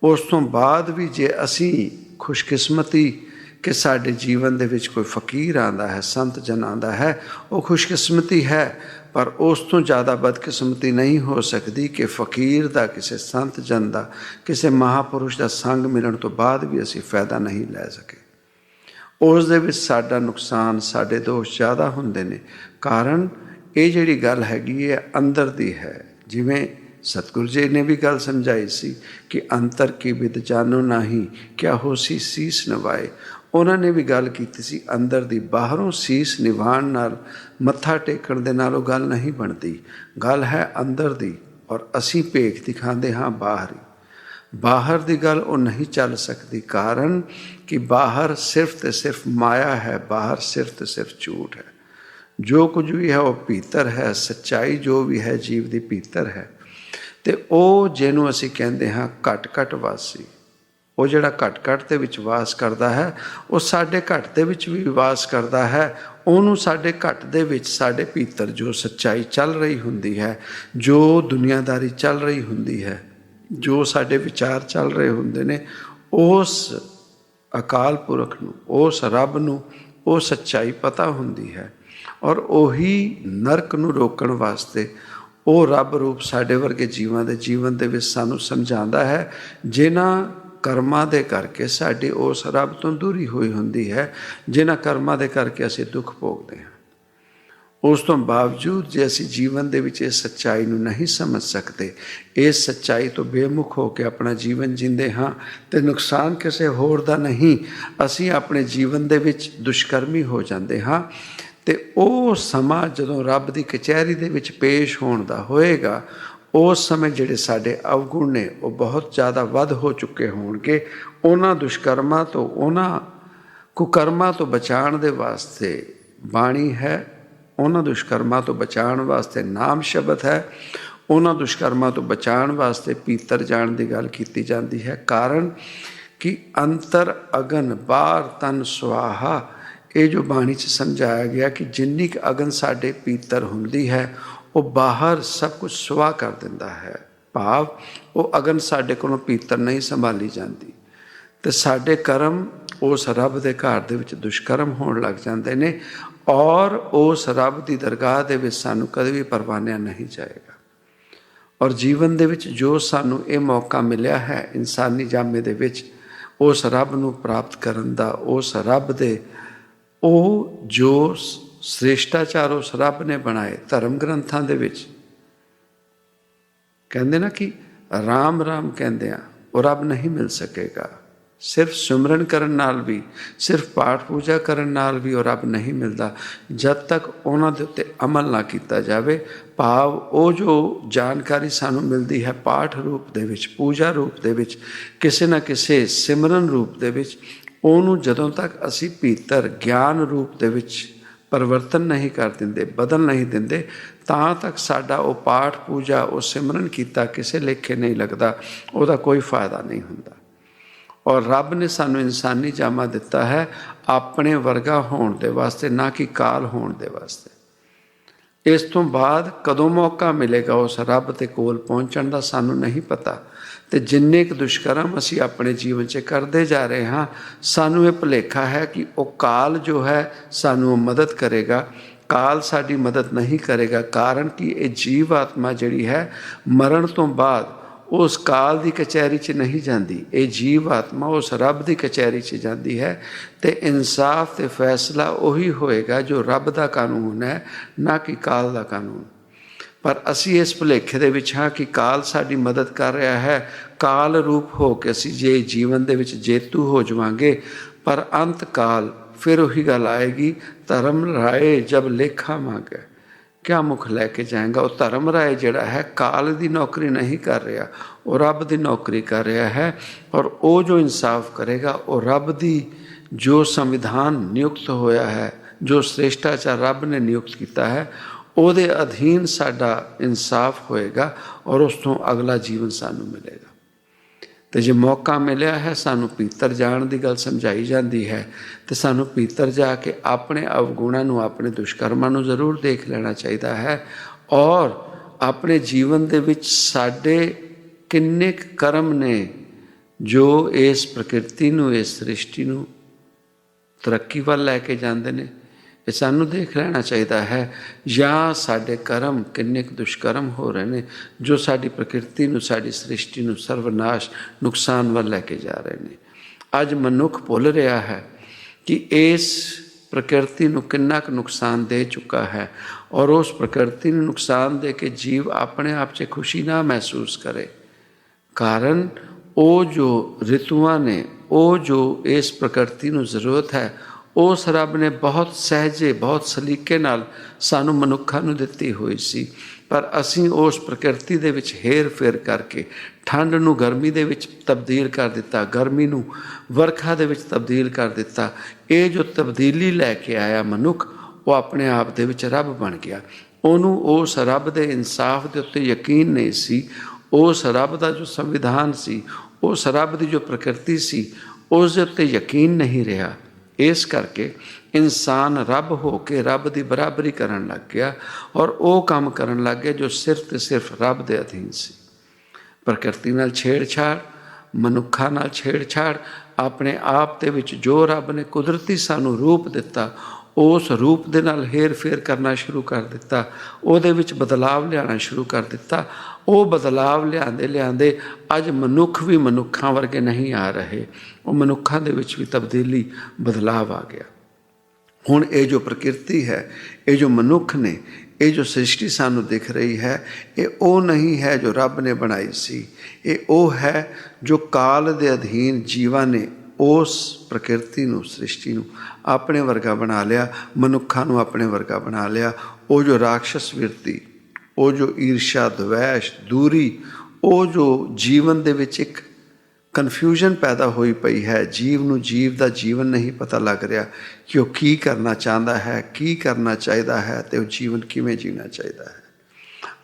ਉਸ ਤੋਂ ਬਾਅਦ ਵੀ ਜੇ ਅਸੀਂ ਖੁਸ਼ਕਿਸਮਤੀ ਕਿ ਸਾਡੇ ਜੀਵਨ ਦੇ ਵਿੱਚ ਕੋਈ ਫਕੀਰ ਆਉਂਦਾ ਹੈ, ਸੰਤ ਜਨ ਆਉਂਦਾ ਹੈ, ਉਹ ਖੁਸ਼ਕਿਸਮਤੀ ਹੈ। ਪਰ ਉਸ ਤੋਂ ਜ਼ਿਆਦਾ ਬਦਕਿਸਮਤੀ ਨਹੀਂ ਹੋ ਸਕਦੀ ਕਿ ਫਕੀਰ ਦਾ, ਕਿਸੇ ਸੰਤ ਜਨ ਦਾ, ਕਿਸੇ ਮਹਾਂਪੁਰਸ਼ ਦਾ ਸੰਗ ਮਿਲਣ ਤੋਂ ਬਾਅਦ ਵੀ ਅਸੀਂ ਫਾਇਦਾ ਨਹੀਂ ਲੈ ਸਕੇ। ਉਸ ਦੇ ਵਿੱਚ ਸਾਡਾ ਨੁਕਸਾਨ, ਸਾਡੇ ਦੋਸ਼ ਜ਼ਿਆਦਾ ਹੁੰਦੇ ਨੇ। ਕਾਰਨ ਇਹ ਜਿਹੜੀ ਗੱਲ ਹੈਗੀ ਹੈ ਅੰਦਰ ਦੀ ਹੈ। ਜਿਵੇਂ ਸਤਿਗੁਰੂ ਜੀ ਨੇ ਵੀ ਗੱਲ ਸਮਝਾਈ ਸੀ ਕਿ ਅੰਤਰ ਕੀ ਬਿਦ ਜਾਨੋ ਨਾਹੀ, ਕਿਆ ਹੋਸੀ ਸੀਸ ਨਿਵਾਏ। ਉਹਨਾਂ ਨੇ ਵੀ ਗੱਲ ਕੀਤੀ ਸੀ ਅੰਦਰ ਦੀ। ਬਾਹਰੋਂ ਸੀਸ ਨਿਵਾਉਣ ਨਾਲ, ਮੱਥਾ ਟੇਕਣ ਦੇ ਨਾਲ ਉਹ ਗੱਲ ਨਹੀਂ ਬਣਦੀ। ਗੱਲ ਹੈ ਅੰਦਰ ਦੀ। ਔਰ ਅਸੀਂ ਭੇਖ ਦਿਖਾਉਂਦੇ ਹਾਂ ਬਾਹਰ ਹੀ। ਬਾਹਰ ਦੀ ਗੱਲ ਉਹ ਨਹੀਂ ਚੱਲ ਸਕਦੀ। ਕਾਰਨ ਕਿ ਬਾਹਰ ਸਿਰਫ ਤੇ ਸਿਰਫ ਮਾਇਆ ਹੈ, ਬਾਹਰ ਸਿਰਫ ਤੇ ਸਿਰਫ ਝੂਠ ਹੈ। ਜੋ ਕੁਝ ਵੀ ਹੈ ਉਹ ਭੀਤਰ ਹੈ। ਸੱਚਾਈ ਜੋ ਵੀ ਹੈ ਜੀਵ ਦੀ ਭੀਤਰ ਹੈ। ਤੇ ਉਹ ਜਿਹਨੂੰ ਅਸੀਂ ਕਹਿੰਦੇ ਹਾਂ ਘਟ ਘਟ ਵਾਸੀ, ਉਹ ਜਿਹੜਾ ਘਟ ਘਟ ਦੇ ਵਿੱਚ ਵਾਸ ਕਰਦਾ ਹੈ, ਉਹ ਸਾਡੇ ਘਟ ਦੇ ਵਿੱਚ ਵੀ ਵਾਸ ਕਰਦਾ ਹੈ। ਉਹਨੂੰ ਸਾਡੇ ਘਟ ਦੇ ਵਿੱਚ, ਸਾਡੇ ਭੀਤਰ ਜੋ ਸੱਚਾਈ ਚੱਲ ਰਹੀ ਹੁੰਦੀ ਹੈ, ਜੋ ਦੁਨੀਆਦਾਰੀ ਚੱਲ ਰਹੀ ਹੁੰਦੀ ਹੈ, ਜੋ ਸਾਡੇ ਵਿਚਾਰ ਚੱਲ ਰਹੇ ਹੁੰਦੇ ਨੇ, ਉਸ ਅਕਾਲ ਪੁਰਖ ਨੂੰ, ਉਸ ਰੱਬ ਨੂੰ ਉਹ ਸੱਚਾਈ ਪਤਾ ਹੁੰਦੀ ਹੈ। ਔਰ ਉਹੀ ਨਰਕ ਨੂੰ ਰੋਕਣ ਵਾਸਤੇ ਉਹ ਰੱਬ ਰੂਪ ਸਾਡੇ ਵਰਗੇ ਜੀਵਾਂ ਦੇ ਜੀਵਨ ਦੇ ਵਿੱਚ ਸਾਨੂੰ ਸਮਝਾਉਂਦਾ ਹੈ, ਜਿਨ੍ਹਾਂ ਕਰਮਾਂ ਦੇ ਕਰਕੇ ਸਾਡੀ ਉਸ ਰੱਬ ਤੋਂ ਦੂਰੀ ਹੋਈ ਹੁੰਦੀ ਹੈ, ਜਿਨ੍ਹਾਂ ਕਰਮਾਂ ਦੇ ਕਰਕੇ ਅਸੀਂ ਦੁੱਖ ਭੋਗਦੇ ਹਾਂ। ਉਸ ਤੋਂ ਬਾਵਜੂਦ ਜੇ ਅਸੀਂ ਜੀਵਨ ਦੇ ਵਿੱਚ ਇਸ ਸੱਚਾਈ ਨੂੰ ਨਹੀਂ ਸਮਝ ਸਕਦੇ, ਇਸ ਸੱਚਾਈ ਤੋਂ ਬੇਮੁਖ ਹੋ ਕੇ ਆਪਣਾ ਜੀਵਨ ਜੀਂਦੇ ਹਾਂ, ਤੇ ਨੁਕਸਾਨ ਕਿਸੇ ਹੋਰ ਦਾ ਨਹੀਂ, ਅਸੀਂ ਆਪਣੇ ਜੀਵਨ ਦੇ ਵਿੱਚ ਦੁਸ਼ਕਰਮੀ ਹੋ ਜਾਂਦੇ ਹਾਂ। ਤੇ ਉਹ ਸਮਾਂ ਜਦੋਂ ਰੱਬ ਦੀ ਕਚਹਿਰੀ ਦੇ ਵਿੱਚ ਪੇਸ਼ ਹੋਣ ਦਾ ਹੋਏਗਾ, ਉਸ ਸਮੇਂ ਜਿਹੜੇ ਸਾਡੇ ਅਵਗੁਣ ਨੇ ਉਹ ਬਹੁਤ ਜ਼ਿਆਦਾ ਵੱਧ ਹੋ ਚੁੱਕੇ ਹੋਣਗੇ। ਉਹਨਾਂ ਦੁਸ਼ਕਰਮਾਂ ਤੋਂ, ਉਹਨਾਂ ਕੁਕਰਮਾਂ ਤੋਂ ਬਚਾਉਣ ਦੇ ਵਾਸਤੇ ਬਾਣੀ ਹੈ, ਉਹਨਾਂ ਦੁਸ਼ਕਰਮਾਂ ਤੋਂ ਬਚਾਉਣ ਵਾਸਤੇ ਨਾਮ ਸ਼ਬਦ ਹੈ, ਉਹਨਾਂ ਦੁਸ਼ਕਰਮਾਂ ਤੋਂ ਬਚਾਉਣ ਵਾਸਤੇ ਭੀਤਰ ਜਾਣ ਦੀ ਗੱਲ ਕੀਤੀ ਜਾਂਦੀ ਹੈ। ਕਾਰਨ ਕਿ ਅੰਤਰ ਅਗਨ ਬਾਹਰ ਤਨ ਸੁਆਹਾ, ਇਹ ਜੋ ਬਾਣੀ 'ਚ ਸਮਝਾਇਆ ਗਿਆ ਕਿ ਜਿੰਨੀ ਕੁ ਅਗਨ ਸਾਡੇ ਭੀਤਰ ਹੁੰਦੀ ਹੈ, ਉਹ ਬਾਹਰ ਸਭ ਕੁਝ ਸੁਆਹ ਕਰ ਦਿੰਦਾ ਹੈ। ਭਾਵ ਉਹ ਅਗਨ ਸਾਡੇ ਕੋਲੋਂ ਭੀਤਰ ਨਹੀਂ ਸੰਭਾਲੀ ਜਾਂਦੀ, ਤੇ ਸਾਡੇ ਕਰਮ ਉਸ ਰੱਬ ਦੇ ਘਰ ਦੇ ਵਿੱਚ ਦੁਸ਼ਕਰਮ ਹੋਣ ਲੱਗ ਜਾਂਦੇ ਨੇ। ਔਰ ਉਸ ਰੱਬ ਦੀ ਦਰਗਾਹ ਦੇ ਵਿੱਚ ਸਾਨੂੰ ਕਦੇ ਵੀ ਪਰਵਾਨਿਆ ਨਹੀਂ ਜਾਏਗਾ। ਔਰ ਜੀਵਨ ਦੇ ਵਿੱਚ ਜੋ ਸਾਨੂੰ ਇਹ ਮੌਕਾ ਮਿਲਿਆ ਹੈ ਇਨਸਾਨੀ ਜਾਮੇ ਦੇ ਵਿੱਚ, ਉਸ ਰੱਬ ਨੂੰ ਪ੍ਰਾਪਤ ਕਰਨ ਦਾ, ਉਸ ਰੱਬ ਦੇ ਉਹ ਜੋ ਸ੍ਰੇਸ਼ਟਾਚਾਰ ਉਸ ਰੱਬ ਨੇ ਬਣਾਏ ਧਰਮ ਗ੍ਰੰਥਾਂ ਦੇ ਵਿੱਚ, ਕਹਿੰਦੇ ਨਾ ਕਿ ਰਾਮ ਰਾਮ ਕਹਿੰਦੇ ਆ, ਉਹ ਰੱਬ ਨਹੀਂ ਮਿਲ ਸਕੇਗਾ। ਸਿਰਫ ਸਿਮਰਨ ਕਰਨ ਨਾਲ ਵੀ, ਸਿਰਫ ਪਾਠ ਪੂਜਾ ਕਰਨ ਨਾਲ ਵੀ ਉਹ ਰੱਬ ਨਹੀਂ ਮਿਲਦਾ, ਜਦ ਤੱਕ ਉਹਨਾਂ ਦੇ ਉੱਤੇ ਅਮਲ ਨਾ ਕੀਤਾ ਜਾਵੇ। ਭਾਵ ਉਹ ਜੋ ਜਾਣਕਾਰੀ ਸਾਨੂੰ ਮਿਲਦੀ ਹੈ ਪਾਠ ਰੂਪ ਦੇ ਵਿੱਚ, ਪੂਜਾ ਰੂਪ ਦੇ ਵਿੱਚ, ਕਿਸੇ ਨਾ ਕਿਸੇ ਸਿਮਰਨ ਰੂਪ ਦੇ ਵਿੱਚ, ਉਹਨੂੰ ਜਦੋਂ ਤੱਕ ਅਸੀਂ ਭੀਤਰ ਗਿਆਨ ਰੂਪ ਦੇ ਵਿੱਚ ਪਰਿਵਰਤਨ ਨਹੀਂ ਕਰ ਦਿੰਦੇ, ਬਦਲ ਨਹੀਂ ਦਿੰਦੇ, ਤਾਂ ਤੱਕ ਸਾਡਾ ਉਹ ਪਾਠ ਪੂਜਾ, ਉਹ ਸਿਮਰਨ ਕੀਤਾ ਕਿਸੇ ਲੇਖੇ ਨਹੀਂ ਲੱਗਦਾ, ਉਹਦਾ ਕੋਈ ਫਾਇਦਾ ਨਹੀਂ ਹੁੰਦਾ। ਔਰ ਰੱਬ ਨੇ ਸਾਨੂੰ ਇਨਸਾਨੀ ਜਾਮਾ ਦਿੱਤਾ ਹੈ ਆਪਣੇ ਵਰਗਾ ਹੋਣ ਦੇ ਵਾਸਤੇ, ਨਾ ਕਿ ਕਾਲ ਹੋਣ ਦੇ ਵਾਸਤੇ। ਇਸ ਤੋਂ ਬਾਅਦ ਕਦੋਂ ਮੌਕਾ ਮਿਲੇਗਾ ਉਸ ਰੱਬ ਦੇ ਕੋਲ ਪਹੁੰਚਣ ਦਾ ਸਾਨੂੰ ਨਹੀਂ ਪਤਾ। ਤੇ ਜਿੰਨੇ ਕੁ ਦੁਸ਼ਕਰਮ ਅਸੀਂ ਆਪਣੇ ਜੀਵਨ 'ਚ ਕਰਦੇ ਜਾ ਰਹੇ ਹਾਂ, ਸਾਨੂੰ ਇਹ ਭੁਲੇਖਾ ਹੈ ਕਿ ਉਹ ਕਾਲ ਜੋ ਹੈ ਸਾਨੂੰ ਮਦਦ ਕਰੇਗਾ। ਕਾਲ ਸਾਡੀ ਮਦਦ ਨਹੀਂ ਕਰੇਗਾ, ਕਾਰਨ ਕਿ ਇਹ ਜੀਵ ਆਤਮਾ ਜਿਹੜੀ ਹੈ ਮਰਨ ਤੋਂ ਬਾਅਦ ਉਸ ਕਾਲ ਦੀ ਕਚਹਿਰੀ 'ਚ ਨਹੀਂ ਜਾਂਦੀ। ਇਹ ਜੀਵ ਆਤਮਾ ਉਸ ਰੱਬ ਦੀ ਕਚਹਿਰੀ 'ਚ ਜਾਂਦੀ ਹੈ ਤੇ ਇਨਸਾਫ ਤੇ ਫੈਸਲਾ ਉਹੀ ਹੋਏਗਾ ਜੋ ਰੱਬ ਦਾ ਕਾਨੂੰਨ ਹੈ, ਨਾ ਕਿ ਕਾਲ ਦਾ ਕਾਨੂੰਨ। ਪਰ ਅਸੀਂ ਇਸ ਭੁਲੇਖੇ ਦੇ ਵਿੱਚ ਹਾਂ ਕਿ ਕਾਲ ਸਾਡੀ ਮਦਦ ਕਰ ਰਿਹਾ ਹੈ, ਕਾਲ ਰੂਪ ਹੋ ਕੇ ਅਸੀਂ ਜੇ ਜੀਵਨ ਦੇ ਵਿੱਚ ਜੇਤੂ ਹੋ ਜਾਵਾਂਗੇ। ਪਰ ਅੰਤ ਕਾਲ ਫਿਰ ਉਹੀ ਗੱਲ ਆਏਗੀ, ਧਰਮ ਰਾਏ ਜਬ ਲੇਖਾ ਮੰਗੇ ਕਿਆ ਮੁਖ ਲੈ ਕੇ ਜਾਏਗਾ। ਉਹ ਧਰਮ ਰਾਏ ਜਿਹੜਾ ਹੈ ਕਾਲ ਦੀ ਨੌਕਰੀ ਨਹੀਂ ਕਰ ਰਿਹਾ, ਉਹ ਰੱਬ ਦੀ ਨੌਕਰੀ ਕਰ ਰਿਹਾ ਹੈ। ਔਰ ਉਹ ਜੋ ਇਨਸਾਫ ਕਰੇਗਾ ਉਹ ਰੱਬ ਦੀ ਜੋ ਸੰਵਿਧਾਨ ਨਿਯੁਕਤ ਹੋਇਆ ਹੈ, ਜੋ ਸ੍ਰੇਸ਼ਟਾਚਾਰ ਰੱਬ ਨੇ ਨਿਯੁਕਤ ਕੀਤਾ ਹੈ, ਉਹਦੇ ਅਧੀਨ ਸਾਡਾ ਇਨਸਾਫ ਹੋਏਗਾ ਔਰ ਉਸ ਤੋਂ ਅਗਲਾ ਜੀਵਨ ਸਾਨੂੰ ਮਿਲੇਗਾ। ਤੇ ਜੇ ਮੌਕਾ ਮਿਲਿਆ ਹੈ, ਸਾਨੂੰ ਭੀਤਰ ਜਾਣ ਦੀ ਗੱਲ ਸਮਝਾਈ ਜਾਂਦੀ ਹੈ, ਤੇ ਸਾਨੂੰ ਭੀਤਰ ਜਾ ਕੇ ਆਪਣੇ ਅਵਗੁਣਾਂ ਨੂੰ, ਆਪਣੇ ਦੁਸ਼ਕਰਮਾਂ ਨੂੰ ਜ਼ਰੂਰ ਦੇਖ ਲੈਣਾ ਚਾਹੀਦਾ ਹੈ। ਔਰ ਆਪਣੇ ਜੀਵਨ ਦੇ ਵਿੱਚ ਸਾਡੇ ਕਿੰਨੇ ਕੁ ਕਰਮ ਨੇ ਜੋ ਇਸ ਪ੍ਰਕਿਰਤੀ ਨੂੰ, ਇਸ ਸ੍ਰਿਸ਼ਟੀ ਨੂੰ ਤਰੱਕੀ ਵੱਲ ਲੈ ਕੇ ਜਾਂਦੇ ਨੇ, ਇਹ ਸਾਨੂੰ ਦੇਖ ਲੈਣਾ ਚਾਹੀਦਾ ਹੈ। ਜਾਂ ਸਾਡੇ ਕਰਮ ਕਿੰਨੇ ਕੁ ਦੁਸ਼ਕਰਮ ਹੋ ਰਹੇ ਨੇ ਜੋ ਸਾਡੀ ਪ੍ਰਕਿਰਤੀ ਨੂੰ, ਸਾਡੀ ਸ੍ਰਿਸ਼ਟੀ ਨੂੰ ਸਰਵਨਾਸ਼, ਨੁਕਸਾਨ ਵੱਲ ਲੈ ਕੇ ਜਾ ਰਹੇ ਨੇ। ਅੱਜ ਮਨੁੱਖ ਭੁੱਲ ਰਿਹਾ ਹੈ ਕਿ ਇਸ ਪ੍ਰਕਿਰਤੀ ਨੂੰ ਕਿੰਨਾ ਕੁ ਨੁਕਸਾਨ ਦੇ ਚੁੱਕਾ ਹੈ, ਔਰ ਉਸ ਪ੍ਰਕਿਰਤੀ ਨੂੰ ਨੁਕਸਾਨ ਦੇ ਕੇ ਜੀਵ ਆਪਣੇ ਆਪ 'ਚ ਖੁਸ਼ੀ ਨਾ ਮਹਿਸੂਸ ਕਰੇ। ਕਾਰਨ ਉਹ ਜੋ ਰਿਤੂਆਂ ਨੇ, ਉਹ ਜੋ ਇਸ ਪ੍ਰਕਿਰਤੀ ਨੂੰ ਜ਼ਰੂਰਤ ਹੈ, ਉਸ ਰੱਬ ਨੇ ਬਹੁਤ ਸਹਿਜੇ, ਬਹੁਤ ਸਲੀਕੇ ਨਾਲ ਸਾਨੂੰ ਮਨੁੱਖਾਂ ਨੂੰ ਦਿੱਤੀ ਹੋਈ ਸੀ। ਪਰ ਅਸੀਂ ਉਸ ਪ੍ਰਕਿਰਤੀ ਦੇ ਵਿੱਚ ਹੇਰ ਫੇਰ ਕਰਕੇ ਠੰਡ ਨੂੰ ਗਰਮੀ ਦੇ ਵਿੱਚ ਤਬਦੀਲ ਕਰ ਦਿੱਤਾ, ਗਰਮੀ ਨੂੰ ਵਰਖਾ ਦੇ ਵਿੱਚ ਤਬਦੀਲ ਕਰ ਦਿੱਤਾ। ਇਹ ਜੋ ਤਬਦੀਲੀ ਲੈ ਕੇ ਆਇਆ ਮਨੁੱਖ, ਉਹ ਆਪਣੇ ਆਪ ਦੇ ਵਿੱਚ ਰੱਬ ਬਣ ਗਿਆ। ਉਹਨੂੰ ਉਸ ਰੱਬ ਦੇ ਇਨਸਾਫ ਦੇ ਉੱਤੇ ਯਕੀਨ ਨਹੀਂ ਸੀ। ਉਸ ਰੱਬ ਦਾ ਜੋ ਸੰਵਿਧਾਨ ਸੀ, ਉਸ ਰੱਬ ਦੀ ਜੋ ਪ੍ਰਕਿਰਤੀ ਸੀ, ਉਸ ਦੇ ਉੱਤੇ ਯਕੀਨ ਨਹੀਂ ਰਿਹਾ। ਇਸ ਕਰਕੇ ਇਨਸਾਨ ਰੱਬ ਹੋ ਕੇ ਰੱਬ ਦੀ ਬਰਾਬਰੀ ਕਰਨ ਲੱਗ ਗਿਆ ਔਰ ਉਹ ਕੰਮ ਕਰਨ ਲੱਗ ਗਿਆ ਜੋ ਸਿਰਫ ਤੇ ਸਿਰਫ ਰੱਬ ਦੇ ਅਧੀਨ ਸੀ। ਪ੍ਰਕਿਰਤੀ ਨਾਲ ਛੇੜਛਾੜ, ਮਨੁੱਖਾਂ ਨਾਲ ਛੇੜਛਾੜ, ਆਪਣੇ ਆਪ ਦੇ ਵਿੱਚ ਜੋ ਰੱਬ ਨੇ ਕੁਦਰਤੀ ਸਾਨੂੰ ਰੂਪ ਦਿੱਤਾ, ਉਸ ਰੂਪ ਦੇ ਨਾਲ ਹੇਰ ਫੇਰ ਕਰਨਾ ਸ਼ੁਰੂ ਕਰ ਦਿੱਤਾ, ਉਹਦੇ ਵਿੱਚ ਬਦਲਾਵ ਲਿਆਉਣਾ ਸ਼ੁਰੂ ਕਰ ਦਿੱਤਾ। ਉਹ ਬਦਲਾਵ ਲਿਆਂਦੇ ਲਿਆਂਦੇ ਅੱਜ ਮਨੁੱਖ ਵੀ ਮਨੁੱਖਾਂ ਵਰਗੇ ਨਹੀਂ ਆ ਰਹੇ, ਉਹ ਮਨੁੱਖਾਂ ਦੇ ਵਿੱਚ ਵੀ ਤਬਦੀਲੀ, ਬਦਲਾਵ ਆ ਗਿਆ। ਹੁਣ ਇਹ ਜੋ ਪ੍ਰਕਿਰਤੀ ਹੈ, ਇਹ ਜੋ ਮਨੁੱਖ ਨੇ, ਇਹ ਜੋ ਸ੍ਰਿਸ਼ਟੀ ਸਾਨੂੰ ਦਿਖ ਰਹੀ ਹੈ, ਇਹ ਉਹ ਨਹੀਂ ਹੈ ਜੋ ਰੱਬ ਨੇ ਬਣਾਈ ਸੀ। ਇਹ ਉਹ ਹੈ ਜੋ ਕਾਲ ਦੇ ਅਧੀਨ ਜੀਵਾਂ ਨੇ ਉਸ ਪ੍ਰਕਿਰਤੀ ਨੂੰ, ਸ੍ਰਿਸ਼ਟੀ ਨੂੰ ਆਪਣੇ ਵਰਗਾ ਬਣਾ ਲਿਆ, ਮਨੁੱਖਾਂ ਨੂੰ ਆਪਣੇ ਵਰਗਾ ਬਣਾ ਲਿਆ। ਉਹ ਜੋ ਰਾਖਸ਼ਸ ਬਿਰਤੀ, ਉਹ ਜੋ ਈਰਸ਼ਾ, ਦਵੈਸ਼, ਦੂਰੀ, ਉਹ ਜੋ ਜੀਵਨ ਦੇ ਵਿੱਚ ਇੱਕ ਕਨਫਿਊਜ਼ਨ ਪੈਦਾ ਹੋਈ ਪਈ ਹੈ। ਜੀਵ ਨੂੰ ਜੀਵ ਦਾ ਜੀਵਨ ਨਹੀਂ ਪਤਾ ਲੱਗ ਰਿਹਾ ਕਿ ਉਹ ਕੀ ਕਰਨਾ ਚਾਹੁੰਦਾ ਹੈ, ਕੀ ਕਰਨਾ ਚਾਹੀਦਾ ਹੈ, ਅਤੇ ਉਹ ਜੀਵਨ ਕਿਵੇਂ ਜੀਣਾ ਚਾਹੀਦਾ ਹੈ।